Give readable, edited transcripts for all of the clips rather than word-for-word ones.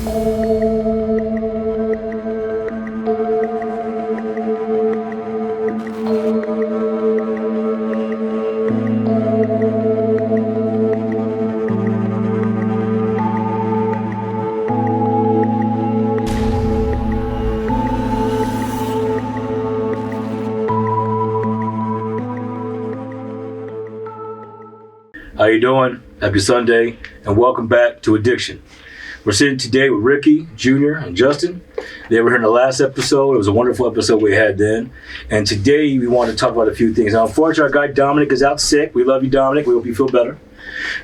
How you doing? Happy Sunday, and welcome back to Addiction. We're sitting today with Ricky, Jr., and Justin. They were here in the last episode. It was a wonderful episode we had then. And today we want to talk about a few things. Now, unfortunately, our guy Dominic is out sick. We love you, Dominic. We hope you feel better.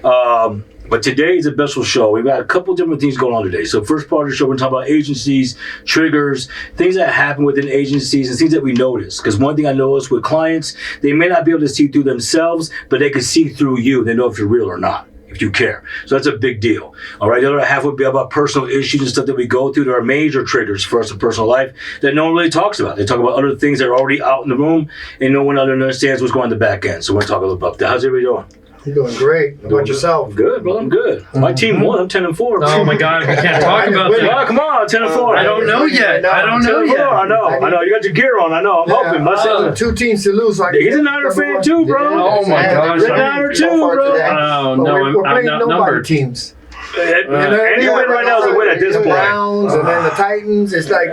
But today is a special show. We've got a couple different things going on today. So first part of the show, we're going to talk about agencies, triggers, things that happen within agencies, and things that we notice. Because one thing I noticed with clients, they may not be able to see through themselves, but they can see through you. They know if you're real or not, if you care. So that's a big deal. All right, the other half would be about personal issues and stuff that we go through. There are major triggers for us in personal life that no one really talks about. They talk about other things that are already out in the room, and no one understands what's going on in the back end. So we're going to talk a little about that. How's everybody doing? I'm doing great. How about yourself? Good, brother. I'm good. My team won. I'm 10-4. Oh my God, we can't talk about that. Oh, come on, 10-4. I don't know yet. I don't know yet. I know. You got your gear on. I know. I'm hoping. Two teams to lose. He's a Niner fan too, bro. Oh my gosh. He's a Niner too, bro. Oh no, we're I'm not nobody numbered. Teams. Any win right now is a win at this point. Browns and then the Titans. It's like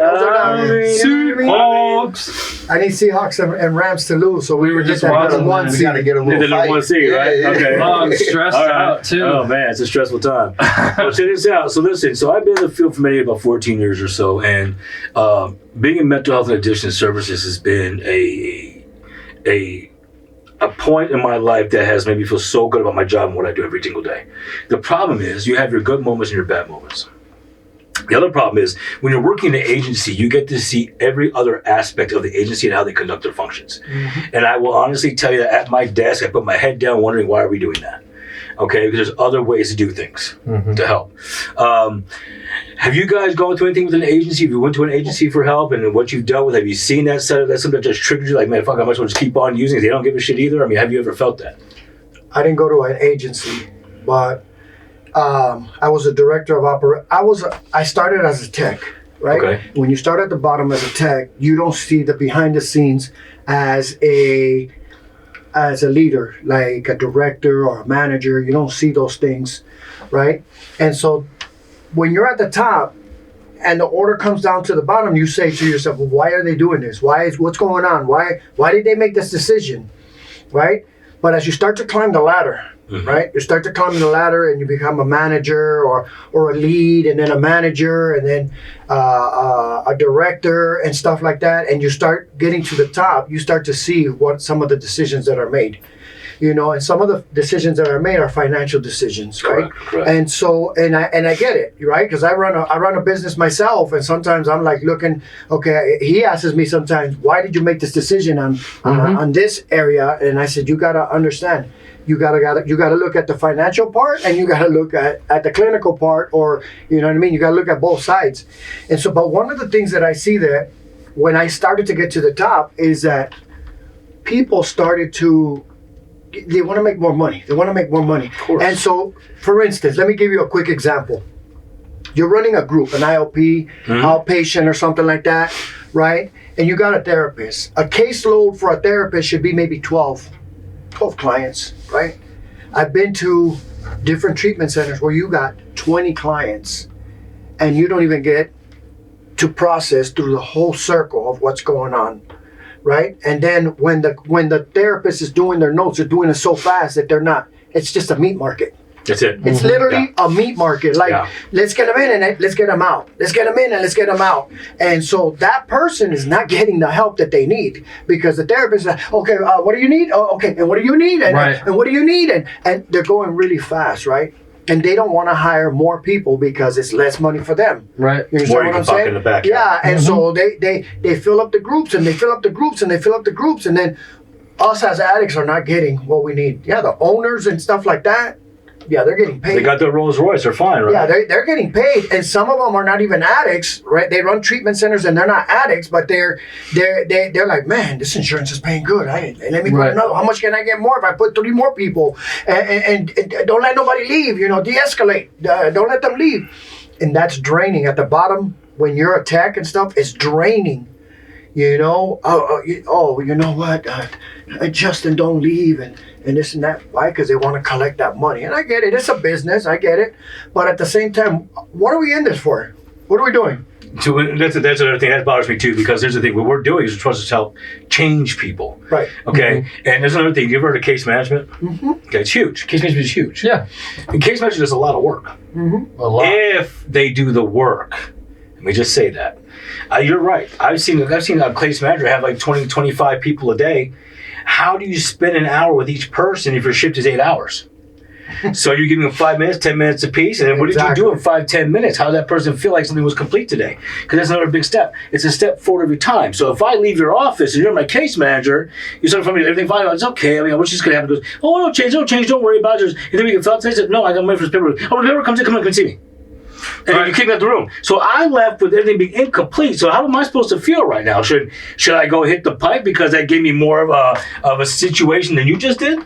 Seahawks. I need Seahawks and Rams to lose, so We were just watching one them. seed. We got to get a little They're the fight. 1 seed, right? Yeah. Okay. Oh, I'm stressed All right. out too. Oh man, it's a stressful time. Well, check this out. So listen, I've been in the field for maybe about 14 years or so, and being in mental health and addiction services has been a point in my life that has made me feel so good about my job and what I do every single day. The problem is you have your good moments and your bad moments. The other problem is when you're working in an agency, you get to see every other aspect of the agency and how they conduct their functions. Mm-hmm. And I will honestly tell you that at my desk, I put my head down wondering, why are we doing that? Okay, because there's other ways to do things to help. Have you guys gone through anything with an agency? If you went to an agency for help and what you've dealt with, have you seen that setup? That's something that just triggered you, like, man, fuck, I might as well just keep on using it. They don't give a shit either. I mean, have you ever felt that? I didn't go to an agency, but I was a director of I started as a tech, right? Okay. When you start at the bottom as a tech, you don't see the behind the scenes as a leader, like a director or a manager. You don't see those things, right? And so when you're at the top and the order comes down to the bottom, you say to yourself, well, why are they doing this? What's going on? Why did they make this decision, right? But as you start to climb the ladder, right? You start to climb the ladder and you become a manager or a lead, and then a manager, and then a director and stuff like that. And you start getting to the top, you start to see what some of the decisions that are made. You know, and some of the decisions that are made are financial decisions, right? Correct. And so, and I get it, right? Because I run a business myself, and sometimes I'm like looking. Okay, he asks me sometimes, why did you make this decision on this area? And I said, you gotta understand. You gotta look at the financial part, and you gotta look at the clinical part, or you know what I mean. You gotta look at both sides. And so, but one of the things that I see that when I started to get to the top is that people started to. They want to make more money. Of course. And so, for instance, let me give you a quick example. You're running a group, an IOP, outpatient or something like that, right? And you got a therapist. A caseload for a therapist should be maybe 12 clients, right? I've been to different treatment centers where you got 20 clients and you don't even get to process through the whole circle of what's going on. Right? And then when the therapist is doing their notes, they're doing it so fast that they're not. It's just a meat market. That's it. It's literally a meat market. Like, let's get them in and let's get them out. Let's get them in and let's get them out. And so that person is not getting the help that they need because the therapist is like, okay, what do you need? Oh, okay, and what do you need? And, and what do you need? And they're going really fast, right? And they don't want to hire more people because it's less money for them. Right. You understand what I'm saying? In the back, yeah. And so they fill up the groups and they fill up the groups and they fill up the groups, and then us as addicts are not getting what we need. Yeah, the owners and stuff like that. Yeah, they're getting paid. They got their Rolls Royce. They're fine, right? Yeah, they're getting paid, and some of them are not even addicts, right? They run treatment centers, and they're not addicts, but they're like, man, this insurance is paying good. Let me put another. How much can I get more if I put 3 more people? And don't let nobody leave. You know, de-escalate. Don't let them leave. and that's draining. At the bottom, when you're a tech and stuff, it's draining. You know, you know what? Justin, don't leave, and this and that. Why? Because they want to collect that money. And I get it. It's a business. I get it. But at the same time, what are we in this for? What are we doing? So that's another thing that bothers me too, because there's the thing, what we're doing is we're supposed to help change people. Right. Okay. Mm-hmm. And there's another thing. You ever heard of case management? Mm-hmm. Okay, it's huge. Case management is huge. Yeah. And case management does a lot of work. Mm-hmm. A lot. If they do the work. Let me just say that. You're right. I've seen a case manager have like 20, 25 people a day. How do you spend an hour with each person if your shift is 8 hours? So you're giving them 5 minutes, 10 minutes apiece, and then what did you do in 5, 10 minutes? How did that person feel like something was complete today? Because that's another big step. It's a step forward every time. So if I leave your office and you're my case manager, you start from me, everything fine, it's okay. I mean, what's just going to happen? Goes, oh, don't change, don't worry about it. And then we can fill out. I said, no, I got money for this paper. Oh, the paper comes in, come and see me. And you kick me out the room. So I left with everything being incomplete. So how am I supposed to feel right now? Should I go hit the pipe because that gave me more of a situation than you just did?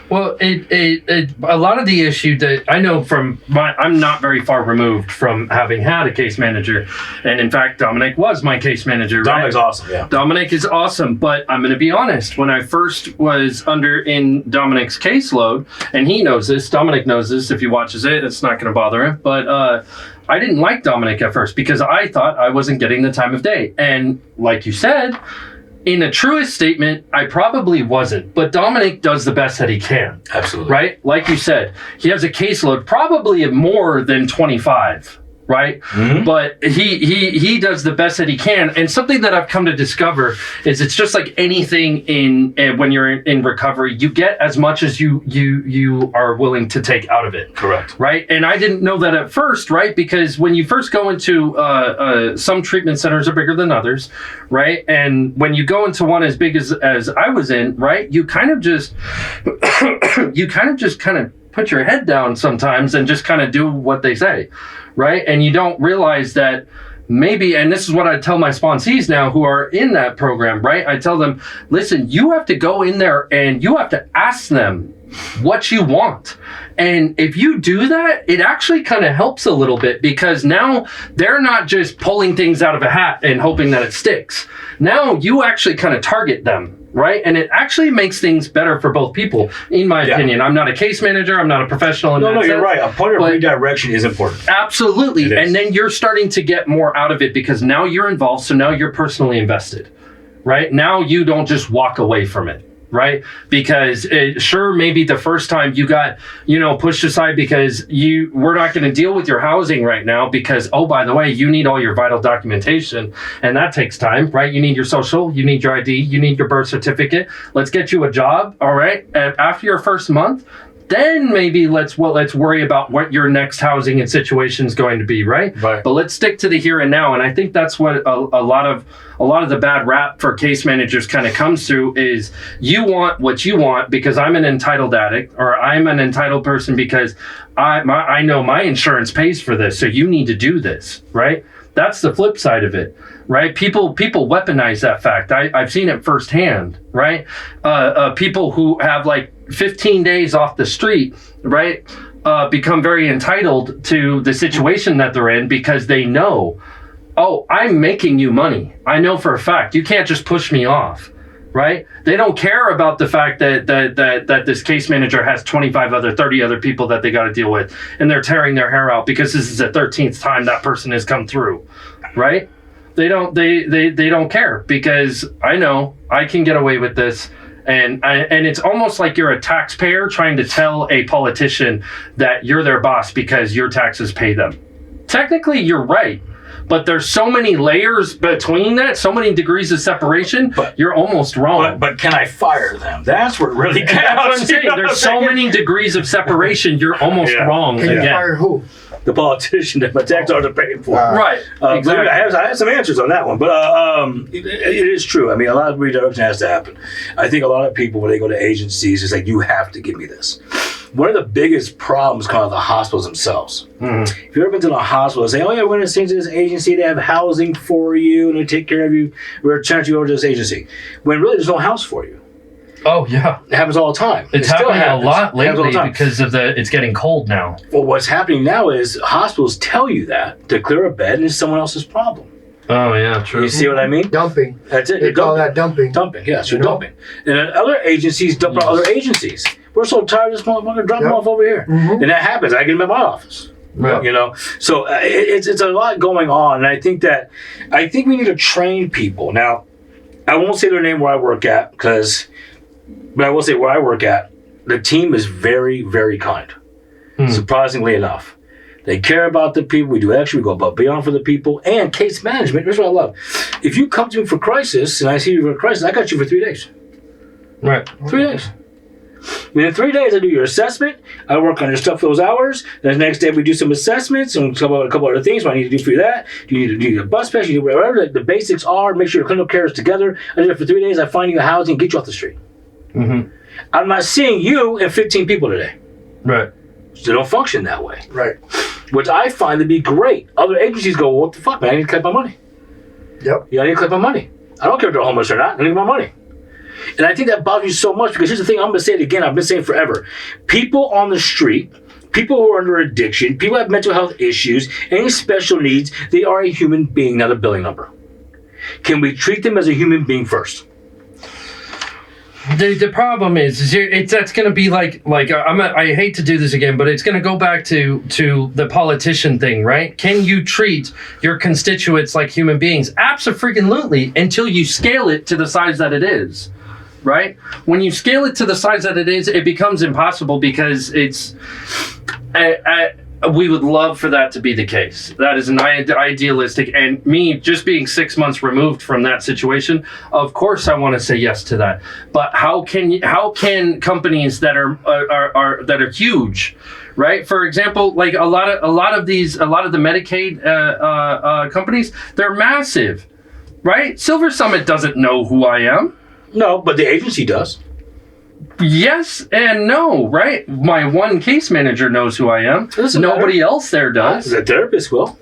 Well, a lot of the issue that I know from I'm not very far removed from having had a case manager, and in fact, Dominic was my case manager. Dominic's awesome, yeah. Dominic is awesome, but I'm going to be honest. When I first was in Dominic's caseload, and he knows this, Dominic knows this. If he watches it, it's not going to bother him. But I didn't like Dominic at first because I thought I wasn't getting the time of day, and like you said. In a truest statement, I probably wasn't, but Dominic does the best that he can. Absolutely. Right? Like you said, he has a caseload probably of more than 25, right? Mm-hmm. But he does the best that he can. And something that I've come to discover is it's just like anything when you're in recovery, you get as much as you are willing to take out of it. Correct. Right? And I didn't know that at first, right? Because when you first go into some treatment centers are bigger than others, right? And when you go into one as big as I was in, right, you kind of just put your head down sometimes and just kind of do what they say, right? And you don't realize that maybe, and this is what I tell my sponsees now who are in that program, right? I tell them, listen, you have to go in there and you have to ask them what you want. And if you do that, it actually kind of helps a little bit because now they're not just pulling things out of a hat and hoping that it sticks. Now you actually kind of target them. Right? And it actually makes things better for both people, in my opinion. I'm not a case manager. I'm not a professional. No, you're right. A point of redirection is important. Absolutely. And then you're starting to get more out of it because now you're involved. So now you're personally invested. Right? Now you don't just walk away from it. Right? Because maybe the first time you got, pushed aside because we're not going to deal with your housing right now because, oh, by the way, you need all your vital documentation and that takes time, right? You need your social, you need your ID, you need your birth certificate. Let's get you a job. All right. And after your first month, then maybe let's worry about what your next housing and situation is going to be, right? But let's stick to the here and now. And I think that's what a lot of the bad rap for case managers kind of comes through is you want what you want because I'm an entitled addict or I'm an entitled person because I know my insurance pays for this, so you need to do this, right? That's the flip side of it, right? People weaponize that fact. I've seen it firsthand, right? People who have like 15 days off the street, right, become very entitled to the situation that they're in because they know, oh, I'm making you money. I know for a fact. You can't just push me off, right? They don't care about the fact that this case manager has 30 other people that they got to deal with, and they're tearing their hair out because this is the 13th time that person has come through, right? They don't care because I know I can get away with this. And it's almost like you're a taxpayer trying to tell a politician that you're their boss because your taxes pay them. Technically, you're right. But there's so many layers between that, so many degrees of separation, you're almost wrong. But can I fire them? That's what really counts. That's what I'm saying. There's so many degrees of separation, you're almost wrong. Can you fire who? The politician that my tax dollars are paying for. Right. Exactly. I have some answers on that one, but it is true. I mean, a lot of redirection has to happen. I think a lot of people, when they go to agencies, it's like, you have to give me this. One of the biggest problems come out of the hospitals themselves. Mm-hmm. If you've ever been to the hospital and say, oh yeah, we're going to send to this agency, they have housing for you and they take care of you, we're charging you over to this agency. When really there's no house for you. Oh yeah, It happens all the time. it's It still happening a happens. lot It happens all lately the time. because of it's getting cold now. Well, what's happening now is hospitals tell you that to clear a bed and it's someone else's problem. Oh yeah, true. You see what I mean? Dumping. That's it. They You're call dumping. that dumping. Dumping, yes, you're You know? dumping. And then other agencies dump on other agencies. We're so tired of this motherfucker, drop them Yep. off over here. Mhm. And that happens. I get them in my office. Right. You know, so it's a lot going on, and I think we need to train people. Now, I won't say their name where I work at, but I will say where I work at. The team is very, very kind. Surprisingly enough, they care about the people. We do extra. We go above beyond for the people and case management. Here's what I love: if you come to me for crisis, and I see you for a crisis, I got you for 3 days. Right. 3 days. I mean, in 3 days, I do your assessment. I work on your stuff for those hours. Then the next day, we do some assessments and a couple other things. What I need to do for you that. Do you need to do a bus pass? You do whatever the basics are. Make sure your clinical care is together. I do it for 3 days. I find you a housing and get you off the street. Mm-hmm. I'm not seeing you and 15 people today. Right. They don't function that way. Right. Which I find to be great. Other agencies go, well, what the fuck, man? I need to collect my money. Yep. Yeah, I need to collect my money. I don't care if they're homeless or not. I need my money. And I think that bothers me so much because here's the thing, I'm going to say it again, I've been saying forever. People on the street, people who are under addiction, people who have mental health issues, any special needs, they are a human being, not a billing number. Can we treat them as a human being first? The problem is that's going to be like I hate to do this again, but it's going to go back to the politician thing, right? Can you treat your constituents like human beings? Absolutely, until you scale it to the size that it is, right? When you scale it to the size that it is, it becomes impossible because it's. We would love for that to be the case. That is an idealistic, and me just being 6 months removed from that situation, of course I want to say yes to that. But how can companies that are huge, right? For example, like a lot of the Medicaid companies, they're massive, right? Silver Summit doesn't know who I am. No, but the agency does. Yes and no, right? My one case manager knows who I am. Nobody else there does. The therapist will.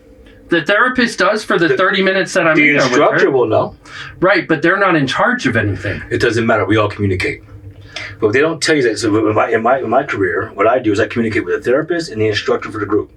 The therapist does for the 30 minutes that I'm in The there with instructor her. will know. Right, but they're not in charge of anything. It doesn't matter. We all communicate. But if they don't tell you that, so in my career, what I do is I communicate with the therapist and the instructor for the group.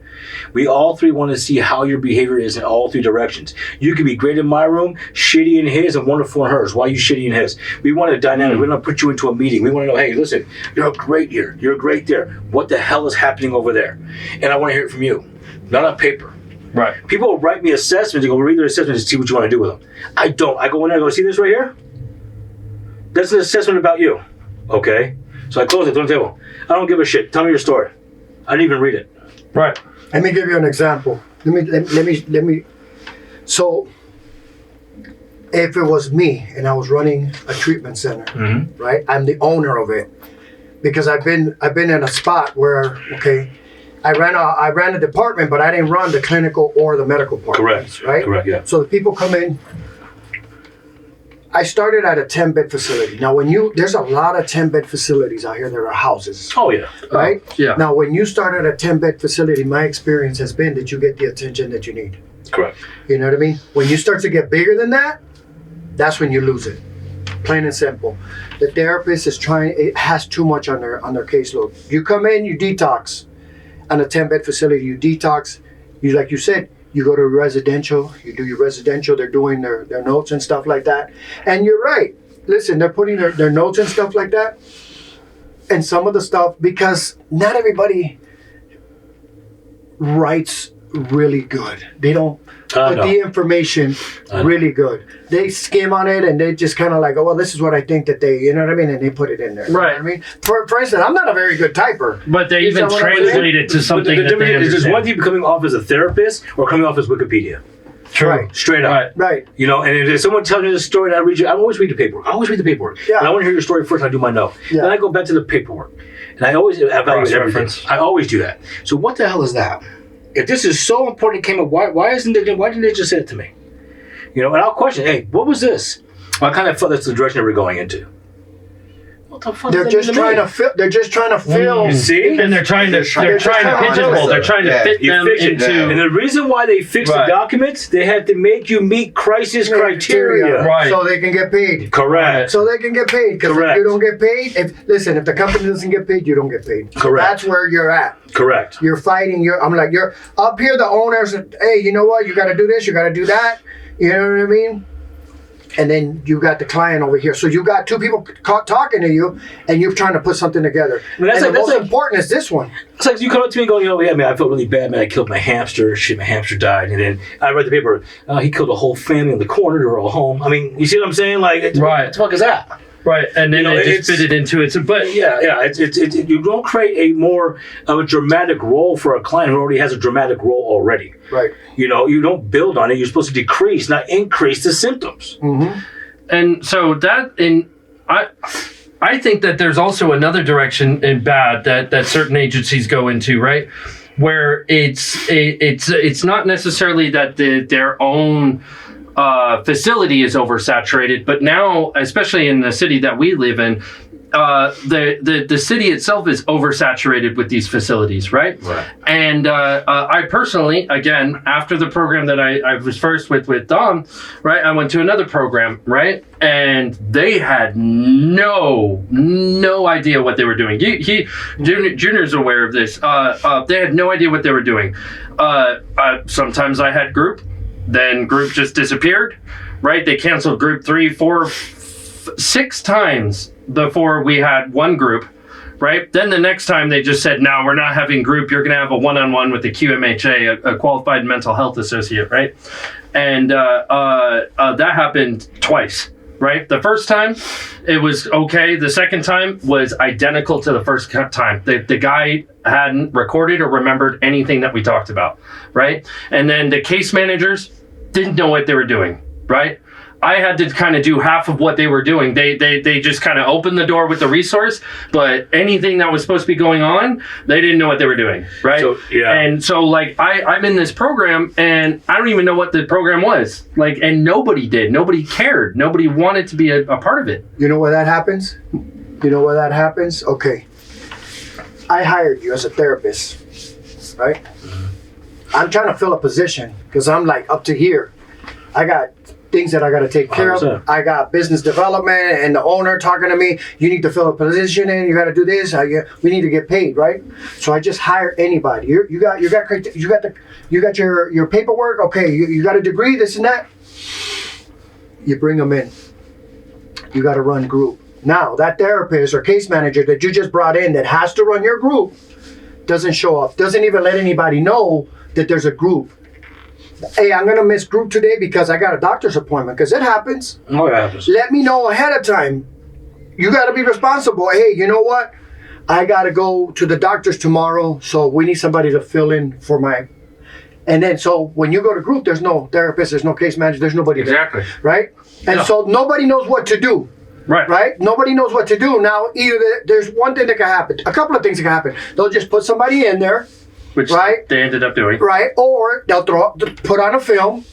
We all three want to see how your behavior is in all three directions. You can be great in my room, shitty in his, and wonderful in hers. Why are you shitty in his? We want a dynamic. We want to put you into a meeting. We want to know, hey, listen, you're great here. You're great there. What the hell is happening over there? And I want to hear it from you, not on paper. Right. People will write me assessments and go read their assessments and see what you want to do with them. I don't. I go in there and go, see this right here? That's an assessment about you. Okay? So I close it, throw it on the table. I don't give a shit. Tell me your story. I didn't even read it. Right. Let me give you an example. Let me. So, if it was me and I was running a treatment center, right? I'm the owner of it because I've been in a spot where I ran a department, but I didn't run the clinical or the medical part. Correct. Right. Correct. Yeah. So the people come in. I started at a 10-bed facility. Now, there's a lot of 10-bed facilities out here that are houses. Oh yeah. Right? Yeah. Now, when you start at a 10-bed facility, my experience has been that you get the attention that you need. Correct. You know what I mean? When you start to get bigger than that, that's when you lose it. Plain and simple. The therapist it has too much on their caseload. You come in, you detox. On a 10-bed facility, you detox. Like you said, you go to residential, you do your residential, they're doing their notes and stuff like that. And you're right. Listen, they're putting their notes and stuff like that. And some of the stuff, because not everybody writes really good. They don't put the information really good. They skim on it and they just kind of like, oh, well, this is what I think that they, you know what I mean? And they put it in there. You know what I mean? For instance, I'm not a very good typer. But they even translate it to something that they Is understand. one thing coming off as a therapist or coming off as Wikipedia? True. Right. Straight up. Right. You know, and if someone tells me this story and I read you, I always read the paperwork. Yeah. And I want to hear your story first and I do my note. Yeah. Then I go back to the paperwork. And I always evaluate everything. Cross-reference. I always do that. So what the hell is that? If this is so important, it came up, why didn't they just say it to me? You know, and I'll question, hey, what was this? Well, I kind of felt that's the direction that we're going into. What the fuck? They're just trying to fill. They're just trying to fill. You see? And they're trying to pigeonhole. They're trying to fit them into. And the reason why they fix the documents, they had to make you meet crisis criteria, Right. So they can get paid. Correct. So they can get paid. Because if you don't get paid, if the company doesn't get paid, you don't get paid. Correct. That's where you're at. Correct. You're fighting. You're up here. The owners, hey, you know what? You got to do this. You got to do that. You know what I mean? And then you got the client over here. So you got two people talking to you, and you're trying to put something together. And the most important is this one. It's like you come up to me and go, yeah, man, I felt really bad, man. I killed my hamster. Shit, my hamster died. And then I read the paper. He killed a whole family in the corner. They were all home. I mean, you see what I'm saying? Like, Right. What the fuck is that? Right, and then they just fit it into it. But you don't create a more of a dramatic role for a client who already has a dramatic role already. Right. You don't build on it. You're supposed to decrease, not increase the symptoms. Mm-hmm. And so I think that there's also another direction in bad that certain agencies go into, right? Where it's not necessarily that their own facility is oversaturated, but now, especially in the city that we live in, the city itself is oversaturated with these facilities, right? Right. And I personally, again, after the program that I was first with Dom, right, I went to another program, right, and they had no idea what they were doing. Junior's aware of this. They had no idea what they were doing. Sometimes I had group. Then group just disappeared, right? They canceled group 3, 4, 6 times before we had one group, right? Then the next time they just said, no, we're not having group. You're going to have a one-on-one with the QMHA, a qualified mental health associate, right? And that happened twice, right? The first time, it was okay. The second time was identical to the first time. The guy hadn't recorded or remembered anything that we talked about, right? And then the case managers didn't know what they were doing, right? I had to kind of do half of what they were doing. They just kind of opened the door with the resource, but anything that was supposed to be going on, they didn't know what they were doing, right? So, yeah. And so, like, I'm in this program, and I don't even know what the program was. Like, and nobody did. Nobody cared. Nobody wanted to be a part of it. You know where that happens? Okay. I hired you as a therapist, right? I'm trying to fill a position because I'm like up to here. I got things that I got to take care 100%. of. I got business development and the owner talking to me. You need to fill a position in. You got to do this. We need to get paid, right? So I just hire anybody. You got your paperwork. Okay, you got a degree, this and that. You bring them in. You got to run group. Now that therapist or case manager that you just brought in that has to run your group doesn't show up. Doesn't even let anybody know that there's a group. Hey, I'm going to miss group today because I got a doctor's appointment, because it happens. Oh, it happens. Let me know ahead of time. You got to be responsible. Hey, you know what? I got to go to the doctor's tomorrow, so we need somebody to fill in for my... And then, so when you go to group, there's no therapist, there's no case manager, there's nobody Exactly. there, right? And so nobody knows what to do. Right? Nobody knows what to do. Now, either there's one thing that can happen, a couple of things that can happen. They'll just put somebody in there, Which they ended up doing. right? Or they'll put on a film,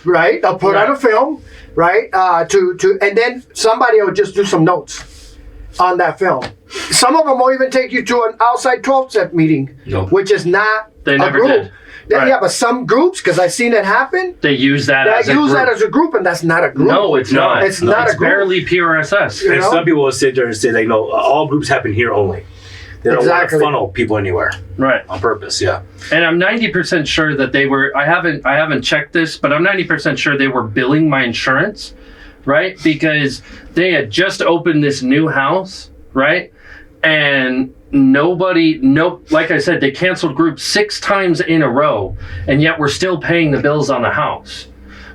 right? They'll put on a film, right? And then somebody will just do some notes on that film. Some of them will even take you to an outside 12-step meeting, which is not They never a group. did. Right. Yeah, but some groups, because I've seen it happen, They use that as a group. that as a group, and that's not a group. No, it's not. It's not a group. barely PRSS. You And know? some people will sit there and say, all groups happen here only. They don't want to Exactly. funnel people anywhere Right. on purpose, yeah. And I'm 90% sure that they were, I haven't checked this, but I'm 90% sure they were billing my insurance, right? Because they had just opened this new house, right? And like I said, they canceled group 6 times in a row, and yet we're still paying the bills on the house.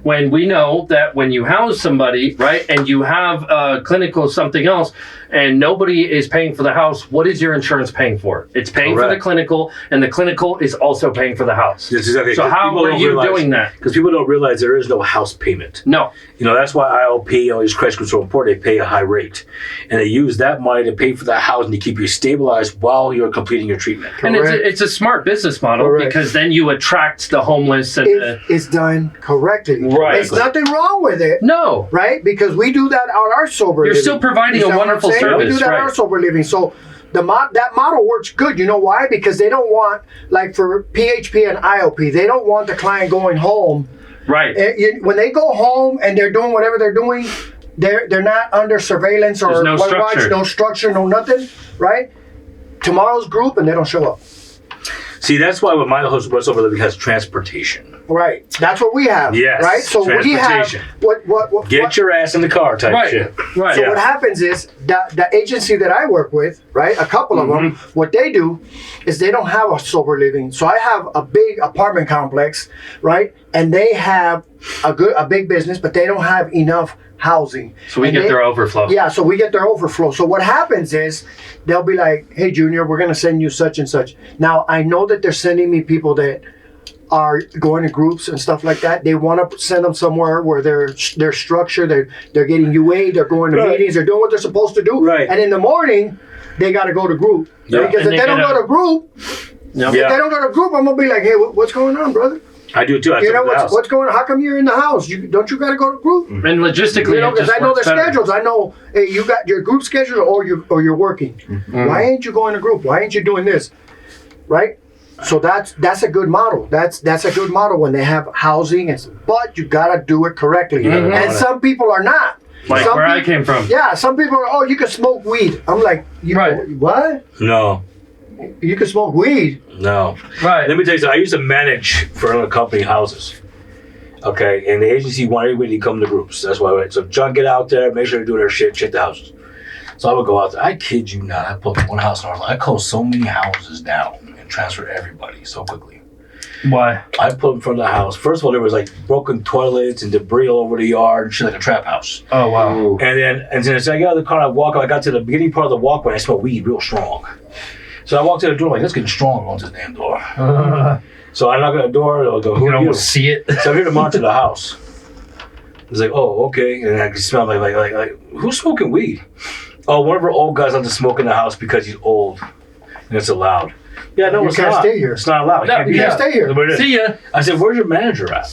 When we know that when you house somebody, right, and you have a clinical something else, and nobody is paying for the house, what is your insurance paying for? It's paying for the clinical, and the clinical is also paying for the house. That's exactly. So how are you doing that? Because people don't realize there is no house payment. No. That's why ILP, all these credit control important, they pay a high rate. And they use that money to pay for the house and to keep you stabilized while you're completing your treatment. And it's a smart business model because then you attract the homeless. And It's done correctly. Right. There's nothing wrong with it. No. Right? Because we do that on our sober You're living. still providing You a know what wonderful I'm saying? service, We do that right. also we're living. So that model works good. You know why? Because they don't want, like for PHP and IOP, they don't want the client going home. Right. When they go home and they're doing whatever they're doing, they're not under surveillance or There's no structure. no structure, no nothing, right? Tomorrow's group and they don't show up. See, that's why with my host What's Over Living has transportation. Right. That's what we have. Yes. Right. So we have what Get your ass in the car type Right. shit. Right. So Yeah. what happens is the agency that I work with, right, a couple of them, what they do is they don't have a sober living. So I have a big apartment complex, right, and they have a big business, but they don't have enough housing. So we And get their overflow. Yeah, so we get their overflow. So what happens is they'll be like, "Hey, Junior, we're gonna send you such and such." Now I know that they're sending me people that are going to groups and stuff like that. They want to send them somewhere where they're structured. They're getting UA. They're going to meetings. They're doing what they're supposed to do. Right. And in the morning, they got to go to group. Yeah. Because And if they don't go to group, Yep. if they don't go to group, I'm gonna be like, "Hey, what's going on, brother? I do too. I You know took the house. what's going on? How come you're in the house? Don't you got to go to group?" And logistically, You know, it because just I know works their better. schedules. I know, hey, you got your group schedule or you're working. Why ain't you going to group? Why ain't you doing this? Right? So that's a good model. That's a good model when they have housing, but you gotta do it correctly. And some people are not. Like some where I came from. Yeah, some people are. Oh, you can smoke weed. I'm like, Right. What? No. You can smoke weed? No. Right. Let me tell you something. I used to manage for another company houses. Okay, and the agency wanted everybody to come to groups. That's why. Right? So John, get out there, make sure they do their shit, check the houses. So I would go out there. I kid you not. I put one house in North. I closed so many houses down and transferred everybody so quickly. Why? I put in front of the house. First of all, there was like broken toilets and debris all over the yard and shit like a trap house. Oh wow. And then as I got out of the car, I got to the beginning part of the walkway. And I smelled weed real strong. So I walked to the door like, let's get strong on this damn door. So I knock on the door. I'll go, who You are can you? almost see it. So I'm here to monitor the house. It's like, oh, okay. And I can smell like who's smoking weed? Oh, one of our old guys likes to smoke in the house because he's old and it's allowed. Yeah, no, You it's can't not. stay here. It's not allowed. No, You can't stay here. But it is. See ya. I said, where's your manager at?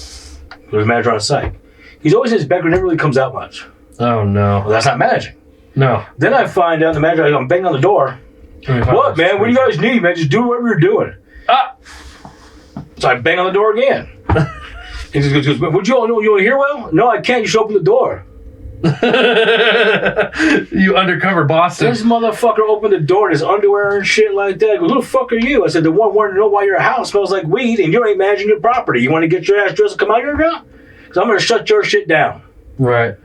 There's a manager on site. He's always in his background, never really comes out much. Oh no. Well, that's not managing. No. Then I find out the manager, I'm banging on the door. What, man? What do you guys need, man? Just do whatever you're doing. Ah. So I bang on the door again. He just goes, would you want to hear well? No, I can't. You should open the door. You undercover Boston. This motherfucker opened the door in his underwear and shit like that. He goes, who the fuck are you? I said, the one wanted to know why your house smells like weed and you ain't managing your property. You want to get your ass dressed and come out here now? Because I'm going to shut your shit down. Right.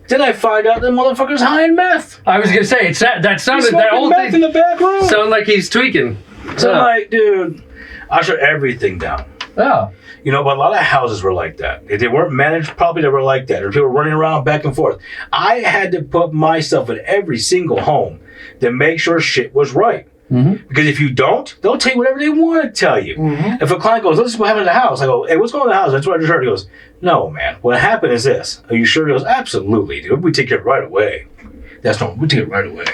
Then I find out the motherfucker's high in meth. I was gonna say that He's sounded that smoking old meth in thing the back room. sounded like he's tweaking. So I'm like, dude, I shut everything down. Oh. You know, but a lot of houses were like that. If they weren't managed properly, they were like that. Or people were running around back and forth. I had to put myself in every single home to make sure shit was right. Mm-hmm. Because if you don't, they'll tell you whatever they want to tell you. Mm-hmm. If a client goes, let's see what happened in the house. I go, hey, what's going on in the house? That's what I just heard. He goes, no, man. What happened is this. Are you sure? He goes, absolutely, dude. We take it right away. That's not, we take it right away.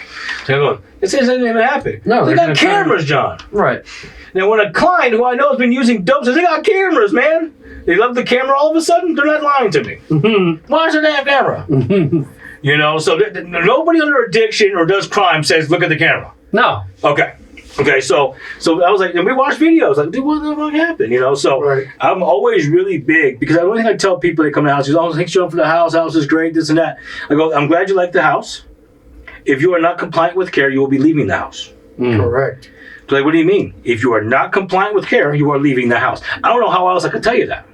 So I'm going, it says it didn't even happen. No, they they're got gonna cameras, John. Right. Now, when a client who I know has been using dope says, they got cameras, man. They love the camera all of a sudden, they're not lying to me. Why is there a damn camera? You know, so nobody under addiction or does crime says, look at the camera. No. Okay, so I was like, and we watched videos, like, dude, what the fuck happened? You know, so Right. I'm always really big because the only thing I tell people that come to the house is, oh, thanks for the house is great, this and that. I go, I'm glad you like the house. If you are not compliant with care, you will be leaving the house. Correct. So like, what do you mean? If you are not compliant with care, you are leaving the house. I don't know how else I could tell you that.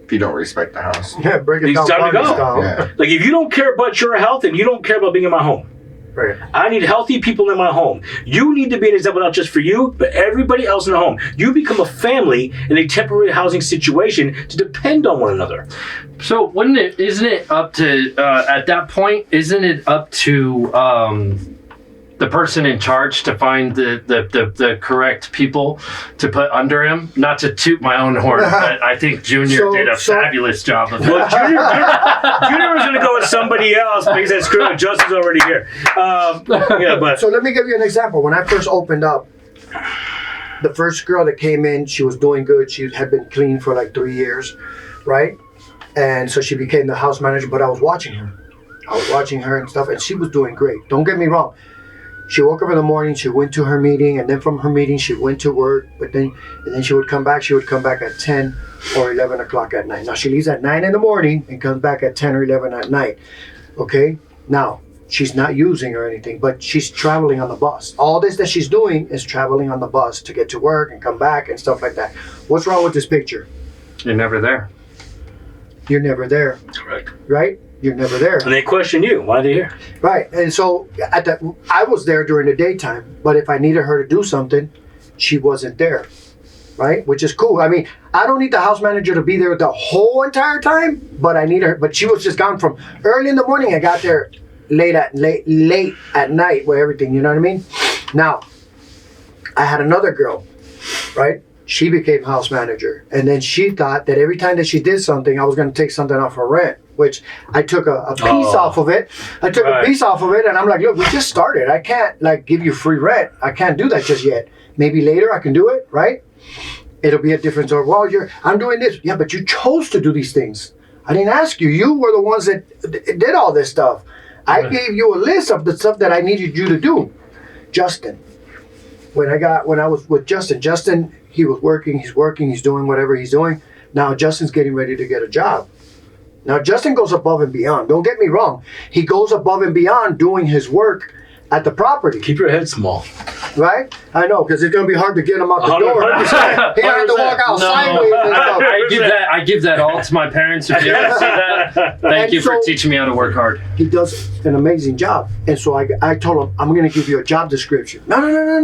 If you don't respect the house. Yeah, break it It's down. time to Barney go. style. Yeah. Like, if you don't care about your health and you don't care about being in my home, Right. I need healthy people in my home. You need to be an example not just for you, but everybody else in the home. You become a family in a temporary housing situation to depend on one another. So isn't it up to at that point? Isn't it up to the person in charge to find the correct people to put under him? Not to toot my own horn, but I think Junior did a fabulous job of it. Well, Junior was going to go with somebody else because that screw it, Justin's already here. Yeah, but So let me give you an example. When I first opened up, the first girl that came in, she was doing good. She had been clean for like 3 years, right? And so she became the house manager, but I was watching her. I was watching her and stuff, and she was doing great. Don't get me wrong. She woke up in the morning, she went to her meeting, and then from her meeting she went to work, and then she would come back at 10 or 11 o'clock at night. Now she leaves at 9 in the morning and comes back at 10 or 11 at night. Okay? Now, she's not using or anything, but she's traveling on the bus. All this that she's doing is traveling on the bus to get to work and come back and stuff like that. What's wrong with this picture? You're never there. You're never there. Correct. Right? You're never there. And they question you. Why are they here? Right. And so I was there during the daytime, but if I needed her to do something, she wasn't there. Right? Which is cool. I mean, I don't need the house manager to be there the whole entire time, but I need her. But she was just gone from early in the morning. I got there late at night with everything. You know what I mean? Now, I had another girl, right? She became house manager. And then she thought that every time that she did something, I was going to take something off her rent, which I took a piece off of it. I took a piece off of it, and I'm like, look, we just started. I can't, like, give you free rent. I can't do that just yet. Maybe later I can do it, right? It'll be a different story. Well, I'm doing this. Yeah, but you chose to do these things. I didn't ask you. You were the ones that did all this stuff. I gave you a list of the stuff that I needed you to do. Justin. When I was with Justin, he was working, he's doing whatever he's doing. Now Justin's getting ready to get a job. Now Justin goes above and beyond. Don't get me wrong. He goes above and beyond doing his work at the property. Keep your head small. Right? I know, because it's going to be hard to get him out the door. 100%. He had to walk out sideways and stuff. I give that all to my parents. If you ever see that, thank you for teaching me how to work hard. He does an amazing job. And so I told him, I'm going to give you a job description. No. I'm going to do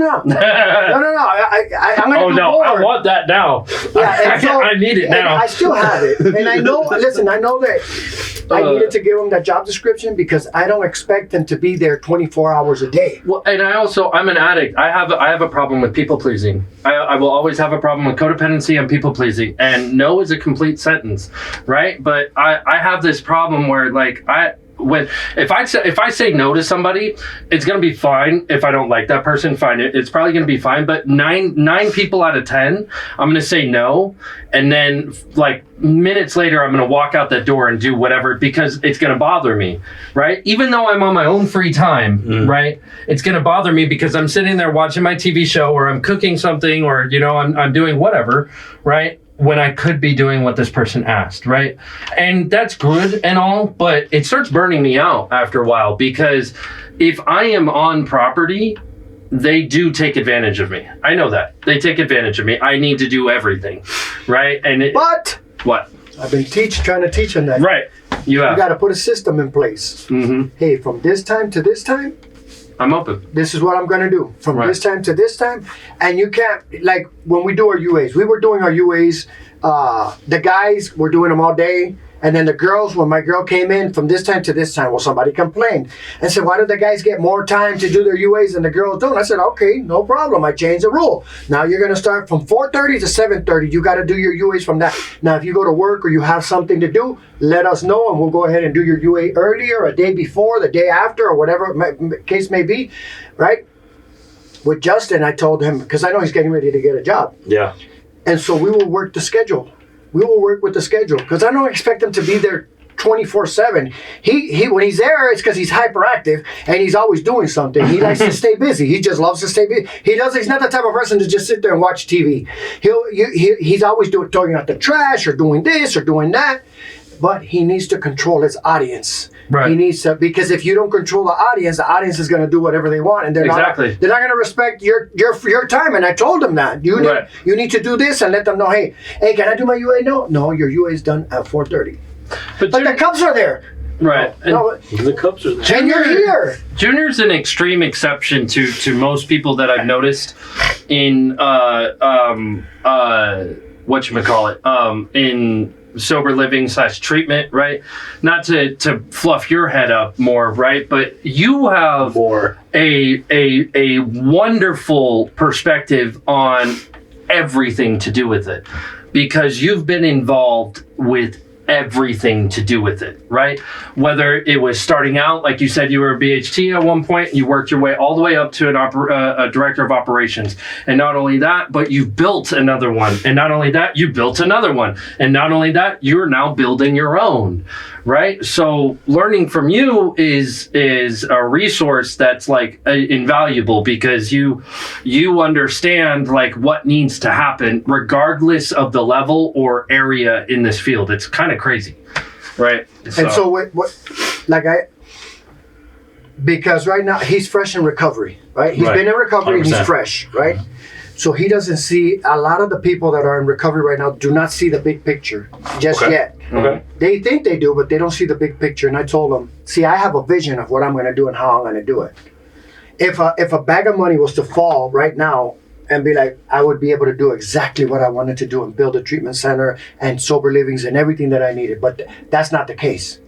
more. I want that now. Yeah, so, I need it now. I still have it. And I know that I needed to give him that job description because I don't expect him to be there 24 hours a day. Well, and I'm an addict. I have a problem with people pleasing. I will always have a problem with codependency and people pleasing. And no is a complete sentence, right? But I have this problem where if I say no to somebody, it's gonna be fine. If I don't like that person, fine. It's probably gonna be fine. But nine people out of 10, I'm gonna say no, and then like minutes later, I'm gonna walk out that door and do whatever because it's gonna bother me, right? Even though I'm on my own free time, right? It's gonna bother me because I'm sitting there watching my TV show or I'm cooking something or I'm doing whatever, right? When I could be doing what this person asked, right? And that's good and all, but it starts burning me out after a while because if I am on property, they do take advantage of me. I know that. They take advantage of me. I need to do everything, right? But what? I've been trying to teach them that. Right. You have. You got to put a system in place. Mm-hmm. Hey, from this time to this time, I'm open. This is what I'm going to do from this time to this time. And you can't, like when we do our UAs, we were doing our UAs, the guys were doing them all day. And then the girls, when my girl came in from this time to this time, well, somebody complained and said, why do the guys get more time to do their UAs than the girls don't? I said, okay, no problem. I changed the rule. Now you're going to start from 4:30 to 7:30. You got to do your UAs from that. Now, if you go to work or you have something to do, let us know and we'll go ahead and do your UA earlier, a day before, the day after, or whatever case may be, right? With Justin, I told him, because I know he's getting ready to get a job. Yeah. And so we will work the schedule. We will work with the schedule because I don't expect him to be there 24/7. He when he's there, it's because he's hyperactive and he's always doing something. He likes to stay busy. He just loves to stay busy. He's not the type of person to just sit there and watch TV. He's always throwing out the trash or doing this or doing that. But he needs to control his audience. Right. He needs to, because if you don't control the audience is going to do whatever they want, and they're not going to respect your time. And I told them that you need to do this and let them know. Hey, can I do my UA? No, your UA is done at 4:30. But the Cubs are there. Right. The Cubs are there. And you're here. Junior's an extreme exception to most people that I've noticed in in sober living / treatment, right? Not to fluff your head up more, right? But you have a wonderful perspective on everything to do with it because you've been involved with everything to do with it, right? Whether it was starting out, like you said, you were a BHT at one point, you worked your way all the way up to a director of operations. And not only that, but you've built another one. And not only that, you built another one. And not only that, you're now building your own, right? So learning from you is a resource that's like invaluable, because you understand like what needs to happen regardless of the level or area in this field. It's kind of crazy, right? And so because right now he's fresh in recovery, right? He's been in recovery and he's fresh, right? So he doesn't see, a lot of the people that are in recovery right now do not see the big picture just yet. Okay. They think they do, but they don't see the big picture. And I told them, see, I have a vision of what I'm going to do and how I'm going to do it. If a bag of money was to fall right now and be like, I would be able to do exactly what I wanted to do and build a treatment center and sober livings and everything that I needed. But that's not the case.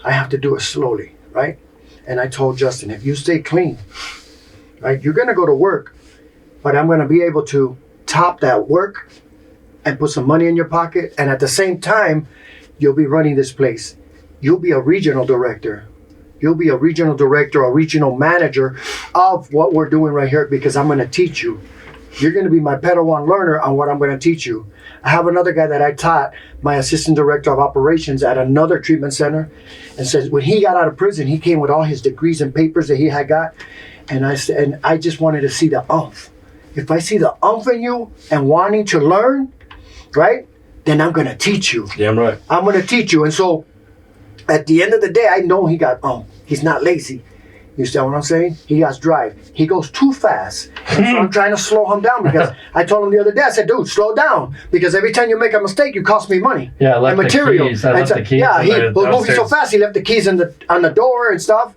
I have to do it slowly, right? And I told Justin, if you stay clean, right, you're going to go to work, but I'm going to be able to top that work and put some money in your pocket. And at the same time, you'll be running this place. You'll be a regional director. You'll be a regional director, a regional manager of what we're doing right here, because I'm going to teach you. You're going to be my Padawan learner on what I'm going to teach you. I have another guy that I taught, my assistant director of operations at another treatment center, and says when he got out of prison, he came with all his degrees and papers that he had got. And I said, and I just wanted to see the umph. If I see the umph in you and wanting to learn, right, then I'm going to teach you. Yeah, I'm right. I'm going to teach you. And so at the end of the day, I know he got umph. He's not lazy. You understand what I'm saying? He has drive. He goes too fast. And so I'm trying to slow him down, because I told him the other day, I said, dude, slow down. Because every time you make a mistake, you cost me money. Yeah, I left and material. the keys. I left the keys. Yeah, he was moving so fast, he left the keys on the door and stuff.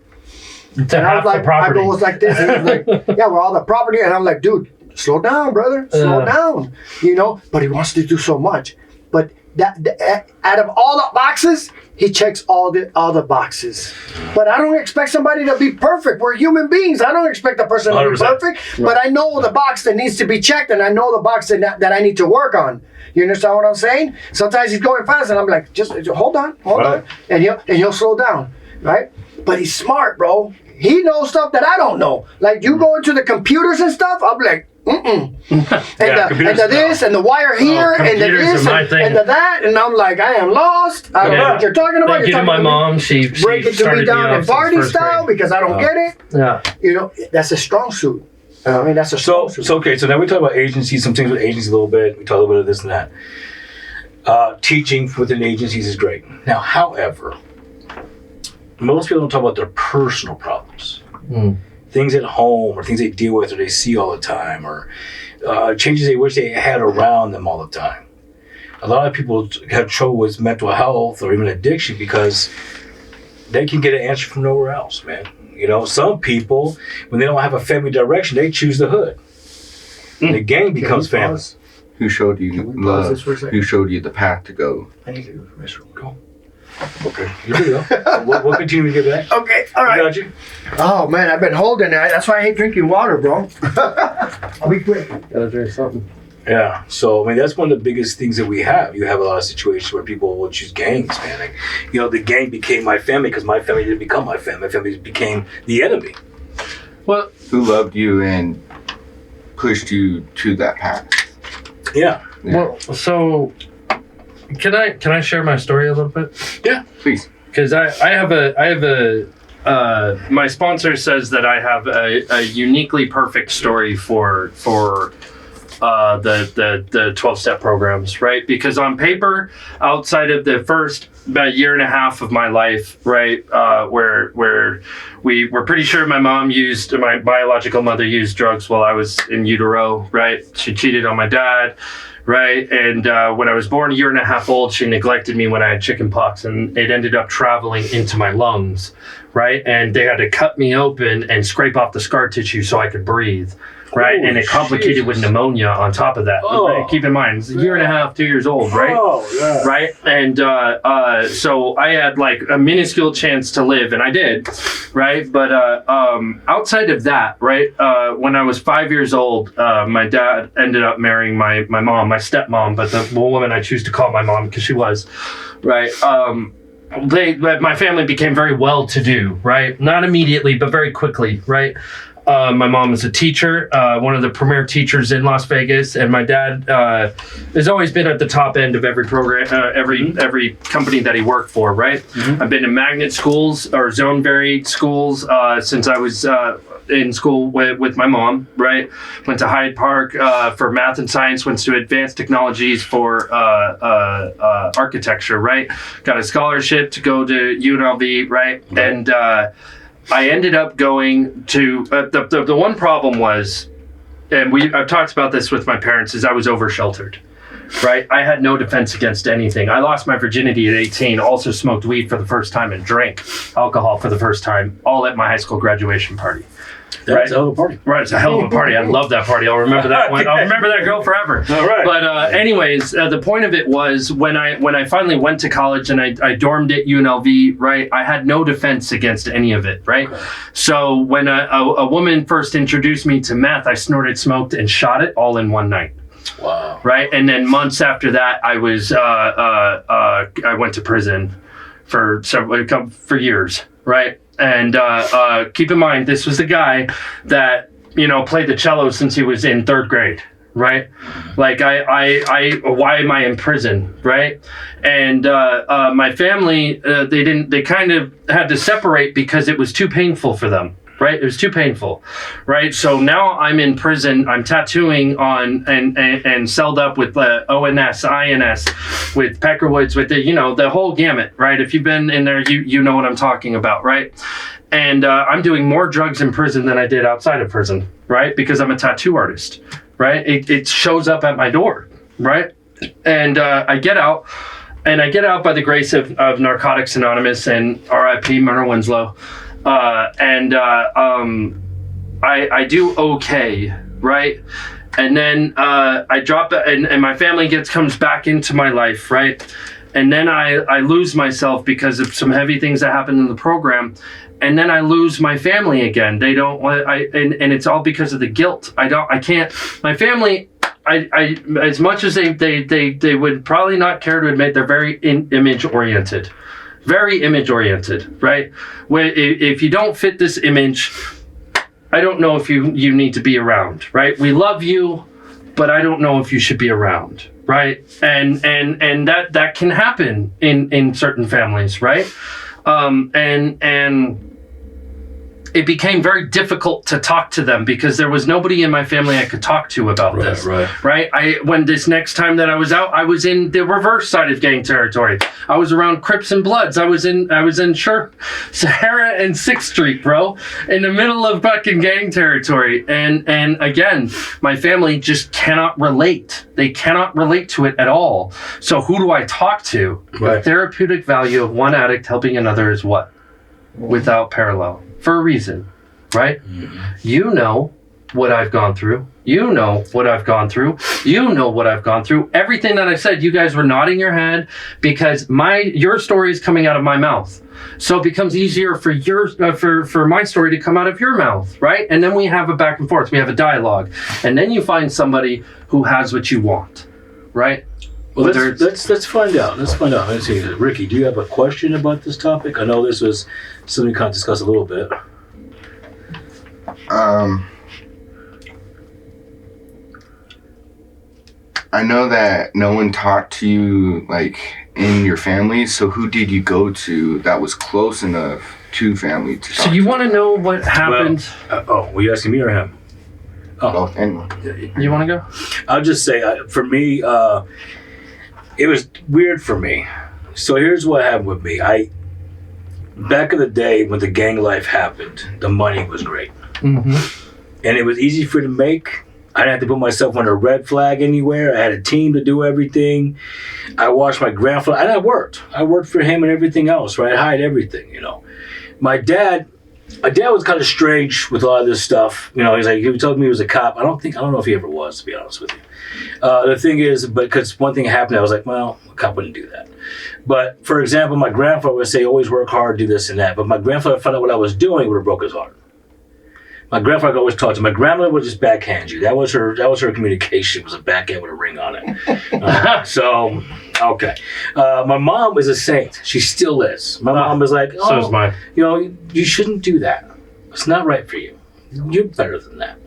And I was like, I was like this. And he was like, yeah, we're all the property. And I'm like, dude, slow down, brother. Slow down. You know, but he wants to do so much. But out of all the boxes, he checks all the boxes. But I don't expect somebody to be perfect. We're human beings. I don't expect a person to be perfect. But I know the box that needs to be checked, and I know the box that I need to work on. You understand what I'm saying? Sometimes he's going fast, and I'm like, just hold on. And he'll slow down, right? But he's smart, bro. He knows stuff that I don't know. Like you go into the computers and stuff, I'm like, and the this and the wire here and the this and the that, and I'm like, I am lost. I don't know what you're talking about. Thank you to my mom. She break it to me down in party style because I don't get it. Yeah, you know, that's a strong suit. I mean, that's a strong suit. So okay. So now we talk about agencies. Some things with agencies a little bit. We talk a little bit of this and that. Teaching within agencies is great. Now, however, most people don't talk about their personal problems. Things at home, or things they deal with, or they see all the time, or changes they wish they had around them all the time. A lot of people have trouble with mental health or even addiction because they can get an answer from nowhere else, man. You know, some people, when they don't have a family direction, they choose the hood. The gang becomes family. Who showed you love? Who showed you the path to go? I need to go to the restroom. Go. Okay, here we go. We'll continue to get back. Okay, all right. I got you. Oh man, I've been holding that. That's why I hate drinking water, bro. I'll be quick. Gotta drink something. Yeah, so I mean that's one of the biggest things that we have. You have a lot of situations where people will choose gangs, man. Like, you know, the gang became my family because my family didn't become my family. My family became the enemy. Well, who loved you and pushed you to that path? Yeah. Well, so. Can I share my story a little bit? Yeah, please. Because I have a my sponsor says that I have a uniquely perfect story for the 12-step programs, right? Because on paper, outside of the first about year and a half of my life, right, where we were pretty sure my biological mother used drugs while I was in utero, right? She cheated on my dad. Right. And when I was born a year and a half old, she neglected me when I had chicken pox, and it ended up traveling into my lungs. Right. And they had to cut me open and scrape off the scar tissue so I could breathe. right? Holy and it complicated Jesus. with pneumonia on top of that. Oh. Keep in mind, it's a year and a half, 2 years old, right? Oh, yeah. Right? And so I had like a minuscule chance to live, and I did, right? But outside of that, right, when I was 5 years old, my dad ended up marrying my mom, my stepmom, but the woman I choose to call my mom because she was, right? My family became very well-to-do, right? Not immediately, but very quickly, right? My mom was a teacher, one of the premier teachers in Las Vegas, and my dad has always been at the top end of every program, every company that he worked for, right? Mm-hmm. I've been in magnet schools or zone varied schools since I was in school with my mom, right? Went to Hyde Park for math and science, went to advanced technologies for architecture, right? Got a scholarship to go to UNLV, right? Mm-hmm. And I ended up going to the one problem was, and I've talked about this with my parents, is I was over sheltered, right? I had no defense against anything. I lost my virginity at 18, also smoked weed for the first time and drank alcohol for the first time, all at my high school graduation party. That's a hell of a party. Right, it's a hell of a party. I love that party. I'll remember that one. I'll remember that girl forever. All right. But anyways, the point of it was when I finally went to college and I dormed at UNLV, right, I had no defense against any of it, right? Okay. So when a woman first introduced me to meth, I snorted, smoked, and shot it all in one night. Wow. Right, and then months after that, I went to prison for years, right? And keep in mind, this was the guy that, played the cello since he was in third grade, right? Like, why am I in prison, right? And my family, they kind of had to separate because it was too painful for them, right? It was too painful, right? So now I'm in prison. I'm tattooing on and celled up with ONS, INS, with Peckerwoods, with the whole gamut, right? If you've been in there, you know what I'm talking about, right? And I'm doing more drugs in prison than I did outside of prison, right? Because I'm a tattoo artist, right? It shows up at my door, right? And I get out, by the grace of Narcotics Anonymous and RIP Myrna Winslow. I do okay, right? And then I drop it, and my family comes back into my life, right? And then I lose myself because of some heavy things that happened in the program, and then I lose my family again. They don't, and it's all because of the guilt. I can't. My family, I as much as they would probably not care to admit, they're very image oriented. Very image oriented, right? Where if you don't fit this image, I don't know if you need to be around, right? We love you, but I don't know if you should be around, right? And that can happen in certain families, right? And it became very difficult to talk to them because there was nobody in my family I could talk to about this. Right. When this next time that I was out, I was in the reverse side of gang territory. I was around Crips and Bloods. I was in Sahara and 6th Street, bro, in the middle of fucking gang territory. And again, my family just cannot relate. They cannot relate to it at all. So who do I talk to? Right. The therapeutic value of one addict helping another is what? Without parallel. For a reason, right? Mm-hmm. You know what I've gone through. You know what I've gone through. You know what I've gone through. Everything that I said, you guys were nodding your head because your story is coming out of my mouth. So it becomes easier for for my story to come out of your mouth, right? And then we have a back and forth. We have a dialogue. And then you find somebody who has what you want, right? Well, let's find out. Let's see. Ricky, do you have a question about this topic? I know this was something we kind of discussed a little bit. I know that no one talked to you, like, in your family, so who did you go to that was close enough to family to talk So you want to know what happened? Well, were you asking me or him? Oh, anyone. You want to go? I'll just say, for me, it was weird for me. So here's what happened with me. Back in the day when the gang life happened, the money was great. Mm-hmm. And it was easy for me to make. I didn't have to put myself on a red flag anywhere. I had a team to do everything. I watched my grandfather, and I worked. I worked for him and everything else, right? I hid everything, My dad, my dad was kind of strange with a lot of this stuff. You know, he told me he was a cop. I don't know if he ever was, to be honest with you. The thing is, because one thing happened, I was like, well, a cop wouldn't do that. But for example, my grandfather would say, always work hard, do this and that. But my grandfather found out what I was doing, would have broke his heart. My grandfather always taught to. My grandmother would just backhand you. That was her communication. It was a backhand with a ring on it. So, okay. My mom is a saint. She still is. My mom is like, so is mine. You know, you shouldn't do that. It's not right for you. You're better than that.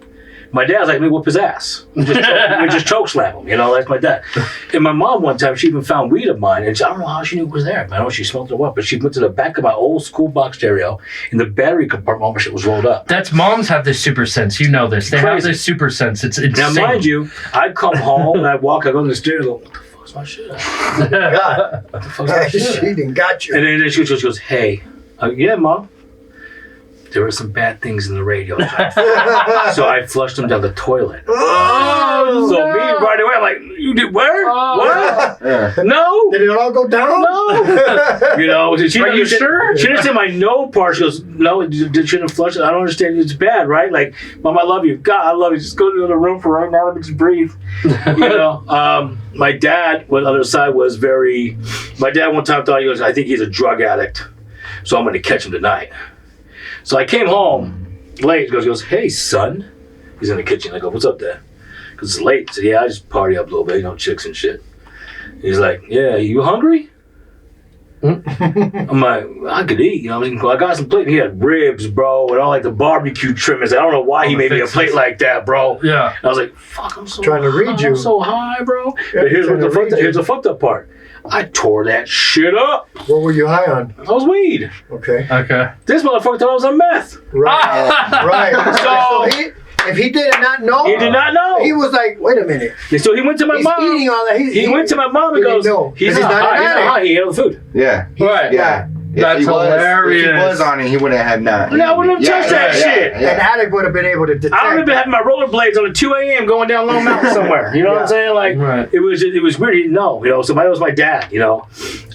My dad's like, me whoop his ass. We just choke slam him, you know, that's my dad. And my mom, one time, she even found weed of mine, and I don't know how she knew it was there. I don't know if she smelled it or what, but she went to the back of my old school box stereo in the battery compartment, all my shit was rolled up. That's moms have this super sense. You know this. They have this super sense. It's insane. Now, mind you, I'd come home and I'd walk, I'd go in the stereo and go, what the fuck's my shit? God. What the fuck's my shit? She didn't got you. And then she goes, hey, yeah, Mom. There were some bad things in the radio. So I flushed them down the toilet. Oh, so me right away, I'm like, you did where? What? Yeah. No. Did it all go down? No. You know, Are you sure? She didn't say my no part. She goes, no, you shouldn't flush it. I don't understand. It's bad, right? Like, Mom, I love you. God, I love you. Just go to the other room for right now. Let me just breathe. You know, my dad, on the other side, was very. My dad one time thought, he goes, I think he's a drug addict, so I'm going to catch him tonight. So I came home late. He goes, hey, son. He's in the kitchen. I go, what's up, Dad? Because it's late. So, yeah, I just party up a little bit, you know, chicks and shit. He's like, yeah, you hungry? I'm like, I could eat. You know, I got some plate. He had ribs, bro, and all like the barbecue trimmings. I don't know why he made me a plate like that, bro. Yeah. And I was like, fuck, I'm so trying to read you. I'm so high, bro. Yeah, But here's the fucked up part. I tore that shit up. What were you high on? I was weed. Okay. Okay. This motherfucker thought I was on meth. Right. Right. So if he did not know, He did not know. he was like, wait a minute. So he went to my He's mom. eating all that. He went to my mom and he didn't goes, know. he's 'Cause not high. He ate all the food. Yeah. Right. Yeah. That's hilarious. If he was on it, he wouldn't have not. No, I wouldn't have touched that shit. An addict would have been able to detect. I would have been having my rollerblades on at 2 a.m. going down Long Mountain somewhere. You know what I'm saying? Like, Right. it was weird. He didn't know. You know, so that was my dad. You know,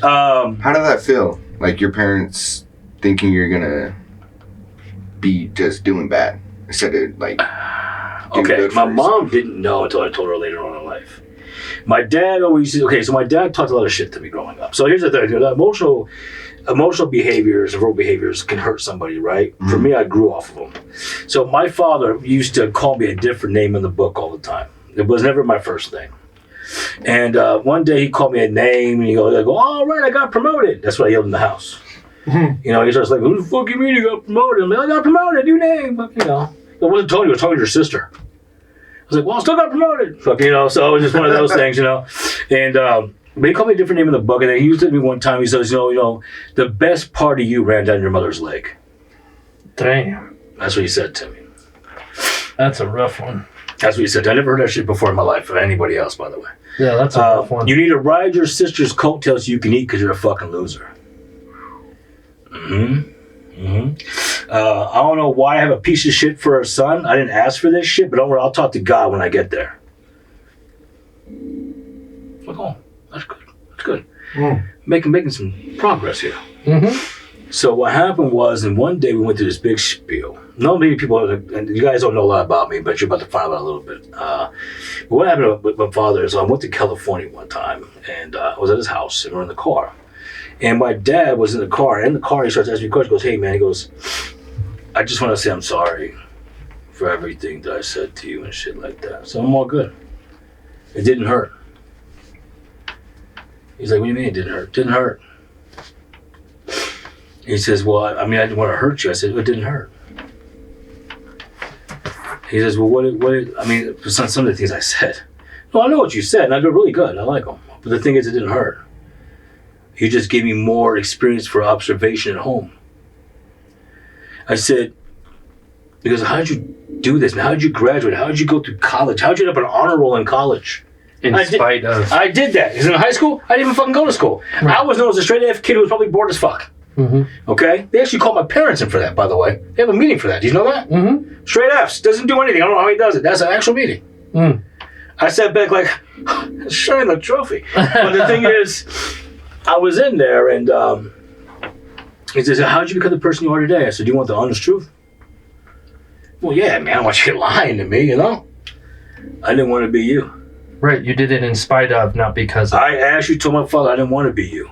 How did that feel? Like your parents thinking you're gonna be just doing bad instead of like. okay. My mom didn't know until I told her later on in life. My dad always so my dad talked a lot of shit to me growing up. So here's the thing: emotional behaviors, verbal behaviors can hurt somebody, right? Mm-hmm. For me, I grew off of them. So my father used to call me a different name in the book all the time. It was never my first name. And one day he called me a name, and he goes, all right, I got promoted. That's what I yelled in the house. Mm-hmm. You know, he starts like, who the fuck you mean you got promoted? I'm like, I got promoted, new name. But, you know, I wasn't telling you, I was talking to your sister. I was like, well, I still got promoted. Fuck, you know, so it was just one of those things, you know. And but he called me a different name in the book, and then he used it to me one time. He says, you know, the best part of you ran down your mother's leg. Damn. That's what he said to me. That's a rough one. That's what he said. I never heard that shit before in my life from anybody else, by the way. Yeah, that's a rough one. You need to ride your sister's coattails so you can eat because you're a fucking loser. I don't know why I have a piece of shit for a son. I didn't ask for this shit, but don't worry, I'll talk to God when I get there. Like, oh, that's good. That's good. Making some progress here. So what happened was, and one day we went to this big spiel. Not many people, and you guys don't know a lot about me, but you're about to find out a little bit. But what happened with my father is I went to California one time, and I was at his house, and we're in the car. And my dad was in the car. In the car, he starts asking me questions. He goes, hey, man, he goes, I just want to say I'm sorry for everything that I said to you and shit like that. So I'm all good. It didn't hurt. He's like, what do you mean it didn't hurt? It didn't hurt. He says, well, I mean, I didn't want to hurt you. I said, it didn't hurt. He says, well, I mean, for some of the things I said. No, I know what you said, and I did really good. I like them. But the thing is, it didn't hurt. You just gave me more experience for observation at home. I said, because how did you do this? How did you graduate? How did you go through college? How did you end up an honor roll in college? In spite of... I did that. Because in high school, I didn't even fucking go to school. Right. I was known as a straight F kid who was probably bored as fuck. Okay? They actually called my parents in for that, by the way. They have a meeting for that. Do you know that? Straight Fs. Doesn't do anything. I don't know how he does it. That's an actual meeting. I sat back like, showing the trophy. But the thing is, I was in there, and He says, how'd you become the person you are today? I said, do you want the honest truth? Well, yeah, man, I don't want you lying to me, you know? I didn't want to be you. Right, you did it in spite of, not because of. I actually told my father I didn't want to be you.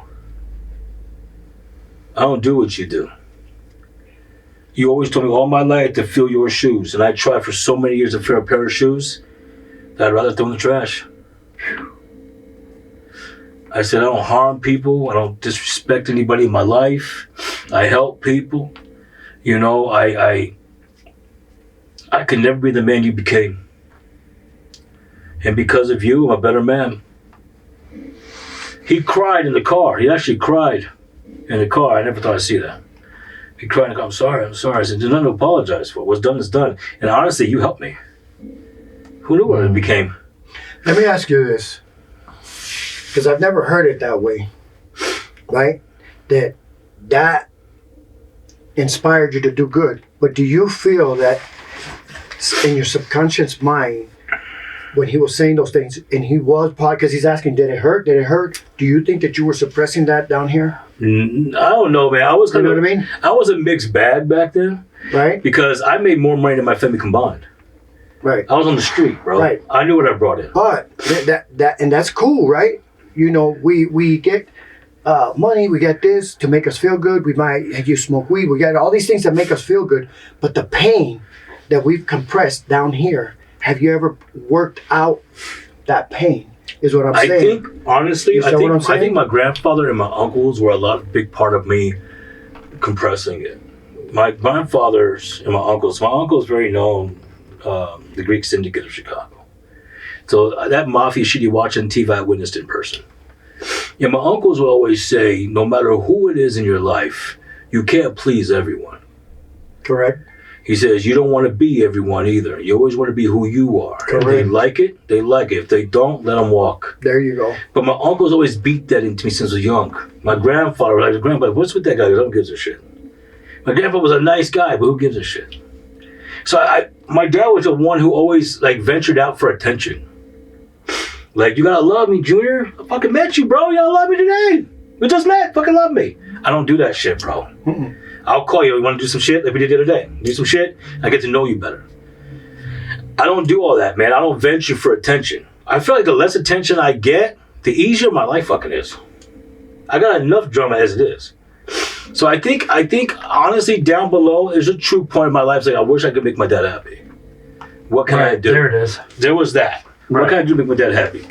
I don't do what you do. You always told me all my life to fill your shoes, and I tried for so many years to fill a pair of shoes that I'd rather throw in the trash. I said, I don't harm people. I don't disrespect anybody in my life. I help people. You know, I could never be the man you became. And because of you, I'm a better man. He cried in the car. He actually cried in the car. I never thought I'd see that. He cried in the car. I'm sorry. I said, there's nothing to apologize for. What's done is done. And honestly, you helped me. Who knew what it became? Let me ask you this, because I've never heard it that way, right? That inspired you to do good. But do you feel that in your subconscious mind, when he was saying those things, and he was probably, because he's asking, did it hurt? Did it hurt? Do you think that you were suppressing that down here? I don't know, man. You know what I mean? I was a mixed bag back then. Right. Because I made more money than my family combined. Right. I was on the street, bro. Right. I knew what I brought in. But and that's cool, right? You know, we get money, we get this to make us feel good. We might you smoke weed. We got all these things that make us feel good. But the pain that we've compressed down here, have you ever worked out that pain? Is what I'm saying. I think, honestly, I think my grandfather and my uncles were a big part of me compressing it. My grandfathers and my uncle's very known, the Greek Syndicate of Chicago. So that mafia shit you watch on TV, I witnessed in person. And my uncles will always say, no matter who it is in your life, you can't please everyone. Correct. He says, you don't want to be everyone either. You always want to be who you are. Correct. If they like it, they like it. If they don't, let them walk. There you go. But my uncles always beat that into me since I was young. My grandfather, what's with that guy? He don't give a shit. My grandfather was a nice guy, but who gives a shit? So my dad was the one who always ventured out for attention. Like, you gotta love me, Junior. I fucking met you, bro. You gotta love me today. We just met. Fucking love me. I don't do that shit, bro. Mm-mm. I'll call you. You want to do some shit like we did the other day? Do some shit. I get to know you better. I don't do all that, man. I don't venture for attention. I feel like the less attention I get, the easier my life fucking is. I got enough drama as it is. So I think honestly, down below is a true point in my life. Like, I wish I could make my dad happy. What can I do? There it is. There was that. Right. What can I do to make my dad happy?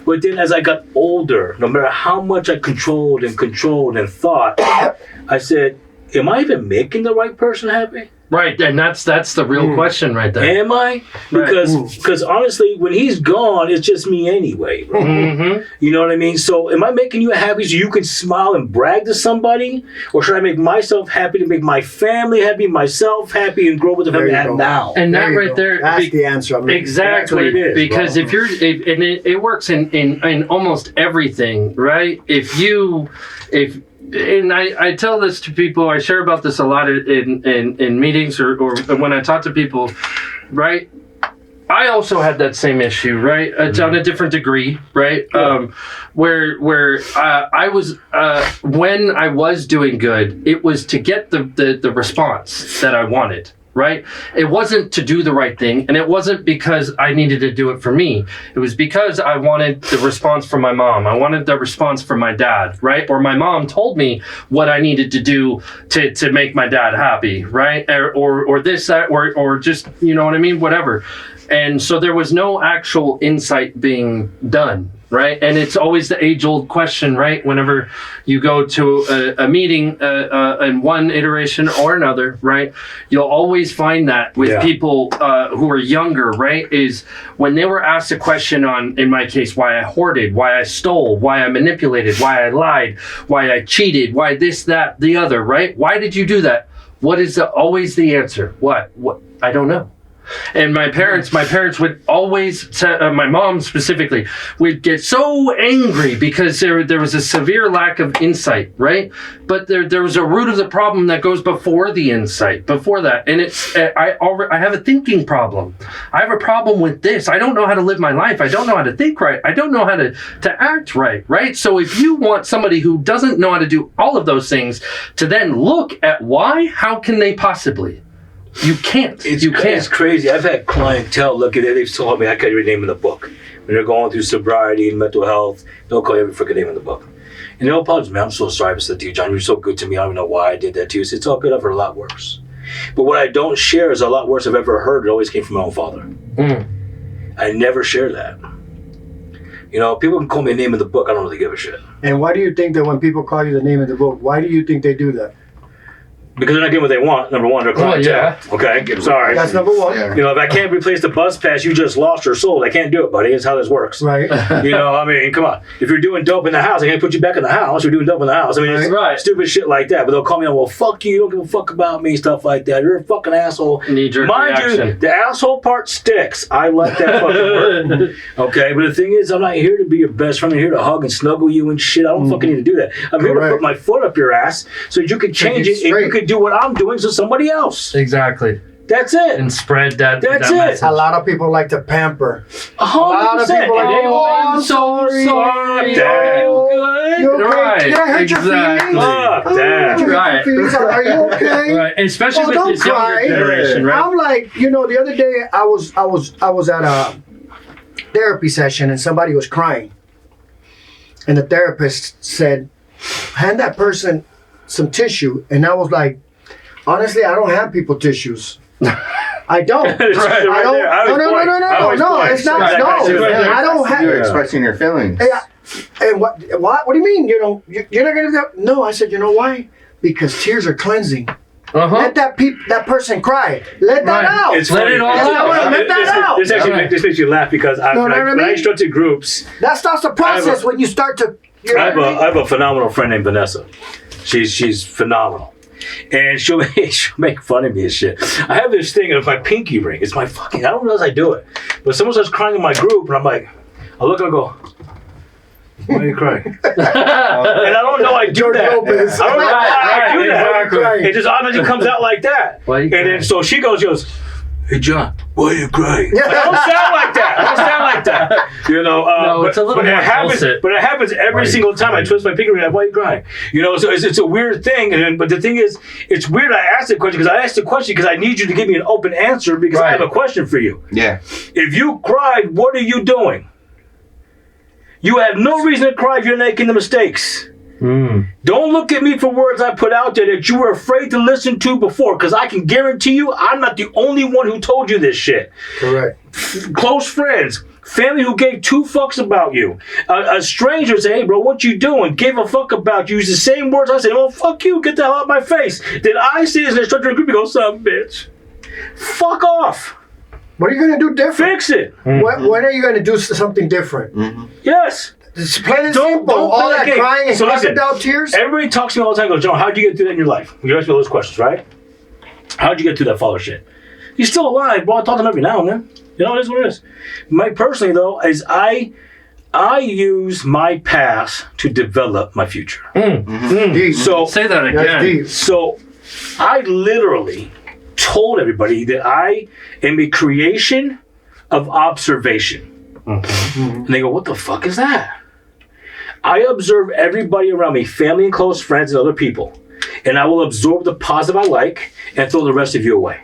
But then as I got older, no matter how much I controlled and thought, I said, am I even making the right person happy? Right, and that's the real question right there. Am I? Because honestly, when he's gone, it's just me anyway, bro. Mm-hmm. You know what I mean? So am I making you happy so you can smile and brag to somebody? Or should I make myself happy to make my family happy, myself happy, and grow with the family I have now? And that right there, that's the answer. Exactly. That's what it is, because bro. if you're, and it works in almost everything, right? And I tell this to people, I share about this a lot in meetings or when I talk to people, right? I also had that same issue, right? It's on a different degree, right? Yeah. Where I was, when I was doing good, it was to get the response that I wanted. Right? It wasn't to do the right thing, and it wasn't because I needed to do it for me. It was because I wanted the response from my mom. I wanted the response from my dad, right? Or my mom told me what I needed to do to make my dad happy, right? Or this, that, or just, you know what I mean? Whatever. And so there was no actual insight being done, right? And it's always the age-old question, right? Whenever you go to a meeting in one iteration or another, right? You'll always find that with people who are younger, right? Is when they were asked a question on, in my case, why I hoarded, why I stole, why I manipulated, why I lied, why I cheated, why this, that, the other, right? Why did you do that? What is always the answer? What? I don't know. And my parents would always, my mom specifically, would get so angry because there was a severe lack of insight, right? But there was a root of the problem that goes before the insight, before that. And I have a thinking problem. I have a problem with this. I don't know how to live my life. I don't know how to think right. I don't know how to act right? So if you want somebody who doesn't know how to do all of those things to then look at why, how can they possibly? You can't. It's crazy. I've had clientele look at it. They've told me I can't read the name of the book. When they're going through sobriety and mental health, they'll call you every freaking name of the book. And they'll apologize, man. I'm so sorry I said to you, John. You're so good to me. I don't even know why I did that to you. So it's all good. I've heard a lot worse. But what I don't share is a lot worse I've ever heard. It always came from my own father. I never share that. You know, people can call me a name of the book. I don't really give a shit. And why do you think that when people call you the name of the book, why do you think they do that? Because they're not getting what they want. Number one, they're clientele. Okay, I'm sorry. That's number one. You know, if I can't replace the bus pass you just lost or sold, I can't do it, buddy. That's how this works. Right. You know, I mean, come on. If you're doing dope in the house, I can't put you back in the house. You're doing dope in the house. I mean, it's stupid shit like that. But they'll call me on, well, fuck you. You don't give a fuck about me, stuff like that. You're a fucking asshole. Knee-jerk Mind reaction. you, the asshole part sticks. I let that fucking work. Okay, but the thing is, I'm not here to be your best friend. I'm here to hug and snuggle you and shit. I don't fucking need to do that. I'm here to put my foot up your ass so you can change it and you can do what I'm doing to somebody else. Exactly. That's it. And spread that. That's that it. message. A lot of people like to pamper. 100%. A lot of people like, Oh, I'm so sorry. Fuck Are you good? You okay? Right. Did I hurt your Exactly. feelings? Fuck Oh, that. did I hurt your Right. feelings? Are you okay? Right. Especially Oh, with don't this younger cry. generation, right? I'm like, you know, the other day I was at a therapy session and somebody was crying. And the therapist said, hand that person some tissue. And I was like, honestly, I don't have people tissues. I don't. I don't. No. It's not. No, I don't have. You're expressing your feelings. Yeah. And what? What do you mean? You know, you're not gonna do that? No, I said. You know why? Because tears are cleansing. Let that person cry. Let that out. It's Let funny. it all out. Let that out. This actually this makes you laugh because when I instructed groups, That starts the process when you start to. I have a phenomenal friend named Vanessa. She's phenomenal. And she'll make fun of me and shit. I have this thing of my pinky ring. It's my fucking, I don't realize I do it. But someone starts crying in my group and I'm like, I look and I go, why are you crying? And I don't know I do that. Lopez. I don't know why I do that. Exactly. It just obviously comes out like that. Why are you And crying? then so she goes, hey John, why are you crying? I don't sound like that. You know, No, it's a little but more it happens. bullshit. But it happens every single time I twist my pinky ring. Why are you crying? You know, so it's a weird thing. But the thing is, it's weird. I asked the question because I asked the question because I need you to give me an open answer because I have a question for you. Yeah. If you cried, what are you doing? You have no reason to cry if you're making the mistakes. Don't look at me for words I put out there that you were afraid to listen to before, because I can guarantee you I'm not the only one who told you this shit. Correct. Close friends, family who gave two fucks about you. A stranger say, hey bro, what you doing? Gave a fuck about you. Use the same words I said, oh fuck you, get the hell out of my face. Then I see as an instructor in the group, you go, son of a bitch. Fuck off. What are you gonna do different? Fix it. When are you gonna do something different? Yes. It's plain and Don't simple. play All that that game. crying and So listen, crocodile tears. Everybody talks to me all the time. Goes, John, how'd you get through that in your life? You ask me all those questions, right? How'd you get through that father shit? You're still alive, bro. I talk to him every now and then. You know, it is what it is. My personally though is I use my past to develop my future. Deep. So Say that That's again. deep. So I literally told everybody that I am a creation of observation. And they go, what the fuck is that? I observe everybody around me, family and close friends and other people. And I will absorb the positive I like and throw the rest of you away.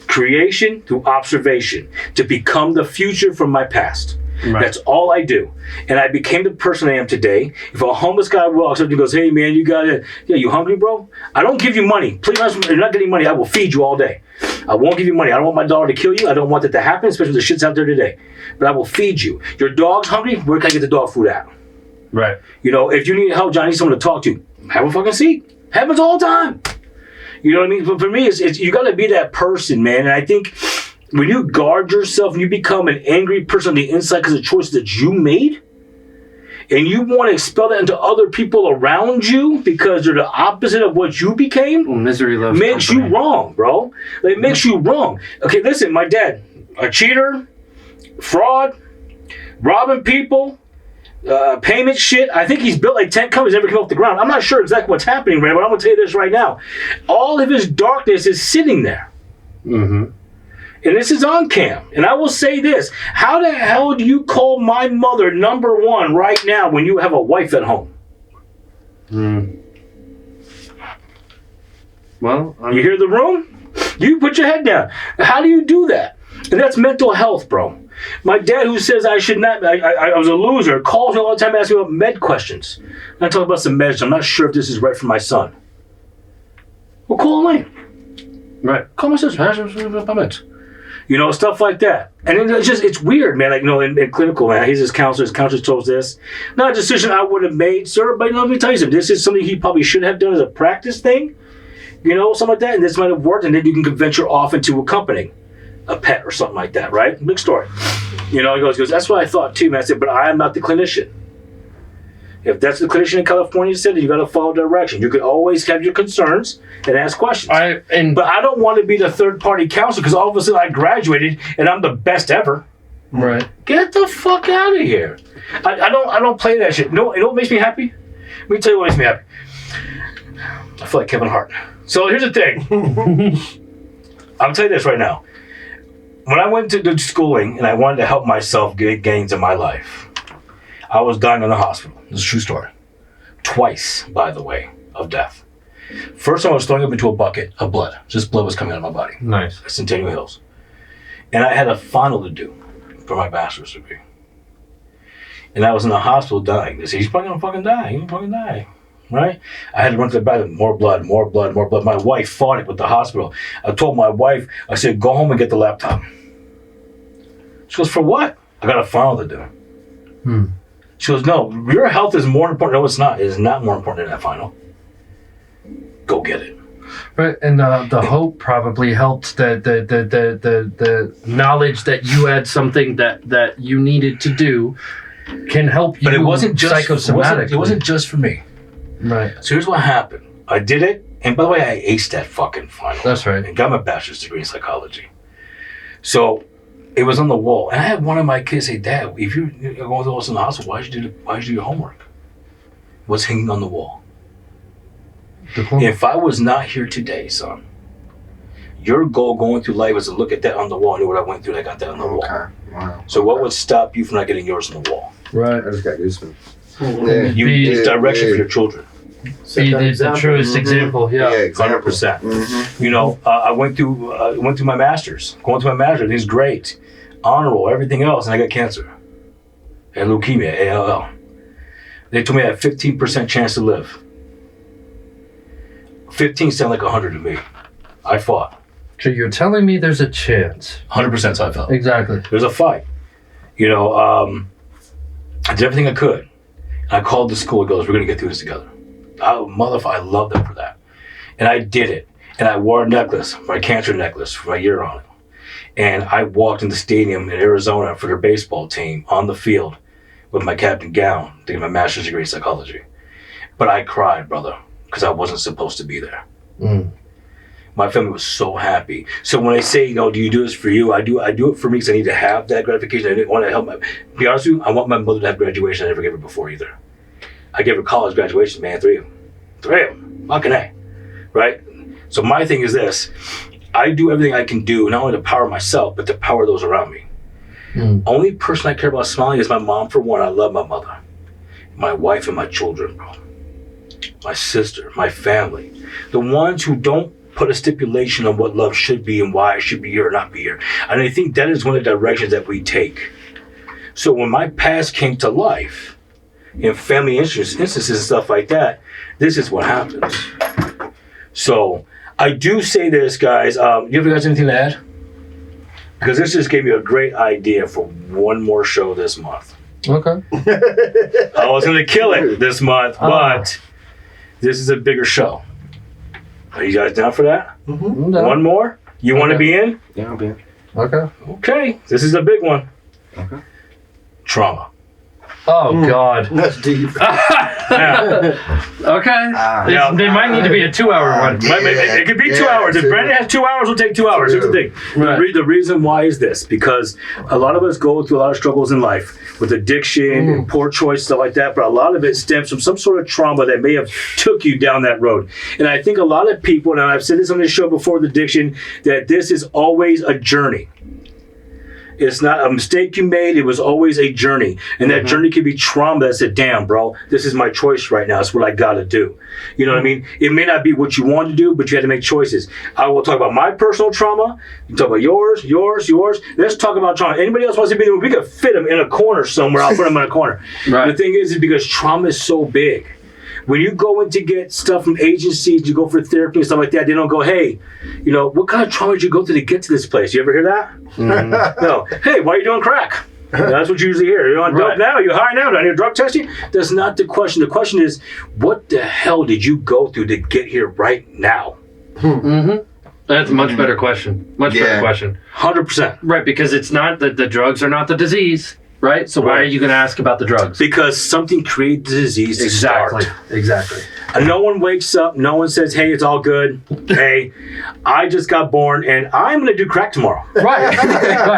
Creation through observation to become the future from my past. Right. That's all I do. And I became the person I am today. If a homeless guy walks up and goes, hey man, you got it. Yeah, you hungry, bro? I don't give you money. Please, if you're not getting money, I will feed you all day. I won't give you money. I don't want my dog to kill you. I don't want that to happen, especially with the shit's out there today. But I will feed you. Your dog's hungry? Where can I get the dog food at? Right. You know, if you need help, John, I need someone to talk to. Have a fucking seat. Happens all the time. You know what I mean? But for me, it's you got to be that person, man. And I think when you guard yourself and you become an angry person on the inside because of choices that you made, and you want to expel that into other people around you because they're the opposite of what you became, Well, misery loves makes company. you wrong, bro. It makes you wrong. Okay, listen, my dad, a cheater, fraud, robbing people, payment shit. I think he's built like 10 companies never came off the ground. I'm not sure exactly what's happening, right? But I'm going to tell you this right now. All of his darkness is sitting there. Mm-hmm. And this is on cam. And I will say this. How the hell do you call my mother number one right now when you have a wife at home? Well, You hear the room? You put your head down. How do you do that? And that's mental health, bro. My dad, who says I should not, I was a loser, calls me all the time asking about med questions. I talk about some meds. I'm not sure if this is right for my son. Well, call Elaine. right. Call my sister. Ask her about meds. You know, stuff like that. And it's weird, man. Like, you know, in clinical, man, he's his counselor. His counselor told this. Not a decision I would have made, sir, but let me tell you something. This is something he probably should have done as a practice thing. You know, something like that. And this might have worked. And then you can venture off into accompanying a pet or something like that, right? Big story. You know, he goes, that's what I thought too, man. I said, but I am not the clinician. If that's the clinician in California said, you got to follow direction. You can always have your concerns and ask questions. But I don't want to be the third-party counselor because all of a sudden I graduated and I'm the best ever. Right. Get the fuck out of here. I don't play that shit. You know what makes me happy? Let me tell you what makes me happy. I feel like Kevin Hart. So here's the thing. I'll tell you this right now. When I went to the schooling and I wanted to help myself get gains in my life, I was dying in the hospital. This is a true story. Twice, by the way, of death. First time I was throwing up into a bucket of blood. Just blood was coming out of my body. Nice. At Centennial Hills. And I had a final to do for my bachelor's degree. And I was in the hospital dying. They said, he's probably gonna fucking die. He's gonna fucking die. Right? I had to run to the bathroom. More blood, more blood, more blood. My wife fought it with the hospital. I told my wife, I said, go home and get the laptop. She goes, for what? I got a final to do. She goes, no, your health is more important. No, it's not. It is not more important than that final. Go get it. Right, and the hope probably helped. The knowledge that you had something that you needed to do can help you. But it wasn't just psychosomatically. It wasn't just for me. Right. So here's what happened. I did it, and by the way, I aced that fucking final. That's right. And got my bachelor's degree in psychology. So it was on the wall, and I had one of my kids say, "Dad, if you're going to us in the hospital, why'd you do your homework? What's hanging on the wall?" If I was not here today, son, your goal going through life was to look at that on the wall and know what I went through and I got that on the wall. Wow. So what would stop you from not getting yours on the wall? Right. I just got goosebumps. It's direction for your children. Be the truest example. Yeah. Example. 100%. Mm-hmm. You know, I went through my master's. Going through my master's, everything's great. Honor roll, everything else, and I got cancer. And leukemia, ALL. They told me I had a 15% chance to live. 15 sound like 100 to me. I fought. So you're telling me there's a chance? 100% I felt. Exactly. There's a fight. You know, I did everything I could. I called the school and goes, we're going to get through this together. Motherfucker, I love them for that. And I did it. And I wore a necklace, my cancer necklace, with my year on it. And I walked in the stadium in Arizona for their baseball team on the field with my captain gown to get my master's degree in psychology. But I cried, brother, because I wasn't supposed to be there. My family was so happy. So when I say, you know, do you do this for you? I do it for me because I need to have that gratification. I didn't want to help be honest with you, I want my mother to have graduation. I never gave her before either. I gave her college graduation, man, 3 of them. 3 of them. Fucking A. Right? So my thing is this. I do everything I can do, not only to power myself, but to power those around me. Only person I care about smiling is my mom, for one. I love my mother. My wife and my children, bro. My sister, my family. The ones who don't put a stipulation on what love should be and why it should be here or not be here. And I think that is one of the directions that we take. So when my past came to life, in family instances and stuff like that, this is what happens. So I do say this, guys. You guys anything to add? Because this just gave me a great idea for one more show this month. Okay. I was going to kill it this month, but this is a bigger show. Are you guys down for that? Mm-hmm. No. One more? You want to be in? Yeah, I'll be in. Okay. Okay. This is a big one. Okay. Trauma. Oh God. That's deep. Okay. They might need to be a 2-hour one. It could be 2 hours. If Brandon has 2 hours, we'll take 2 hours. Here's the thing. Right. The reason why is this, because a lot of us go through a lot of struggles in life with addiction and poor choice, stuff like that, but a lot of it stems from some sort of trauma that may have took you down that road. And I think a lot of people, and I've said this on this show before with addiction, that this is always a journey. It's not a mistake you made. It was always a journey. And that journey could be trauma that said, damn, bro, this is my choice right now. It's what I got to do. You know what I mean? It may not be what you want to do, but you had to make choices. I will talk about my personal trauma. You talk about yours. Let's talk about trauma. Anybody else wants to be there? We could fit them in a corner somewhere. I'll put them in a corner. Right. The thing is because trauma is so big. When you go in to get stuff from agencies, you go for therapy and stuff like that, they don't go, hey, you know, what kind of trauma did you go through to get to this place? You ever hear that? No. Hey, why are you doing crack? That's what you usually hear. You're on dope now? You're high now? Do I need drug testing? That's not the question. The question is, what the hell did you go through to get here right now? That's a much better question. Much better question. 100%. Right, because it's not that the drugs are not the disease. Right? So why are you going to ask about the drugs? Because something created the disease to start. Exactly. And no one wakes up. No one says, hey, it's all good. Hey, I just got born and I'm going to do crack tomorrow. Right.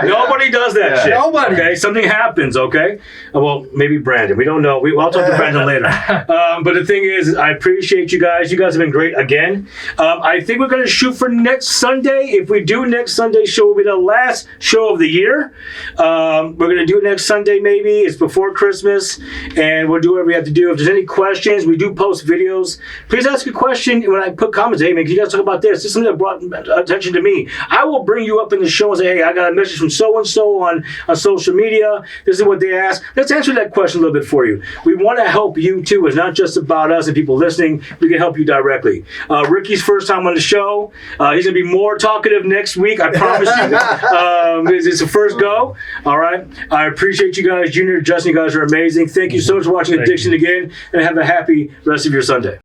Nobody does that shit. Nobody. Okay? Something happens, okay? Well, maybe Brandon. We don't know. I'll talk to Brandon later. But the thing is, I appreciate you guys. You guys have been great again. I think we're going to shoot for next Sunday. If we do next Sunday's show, will be the last show of the year. We're going to do it next Sunday, maybe. It's before Christmas, and we'll do whatever we have to do. If there's any questions, we do post videos. Please ask a question when I put comments. Hey, man, can you guys talk about this? This is something that brought attention to me. I will bring you up in the show and say, hey, I got a message from so-and-so on social media. This is what they asked. Let's answer that question a little bit for you. We want to help you, too. It's not just about us and people listening. We can help you directly. Ricky's first time on the show. He's going to be more talkative next week. I promise you. It's the first go. All right. I appreciate you guys. Junior, Justin, you guys are amazing. Thank you so much for watching Addiction again, and have a happy rest of your Sunday.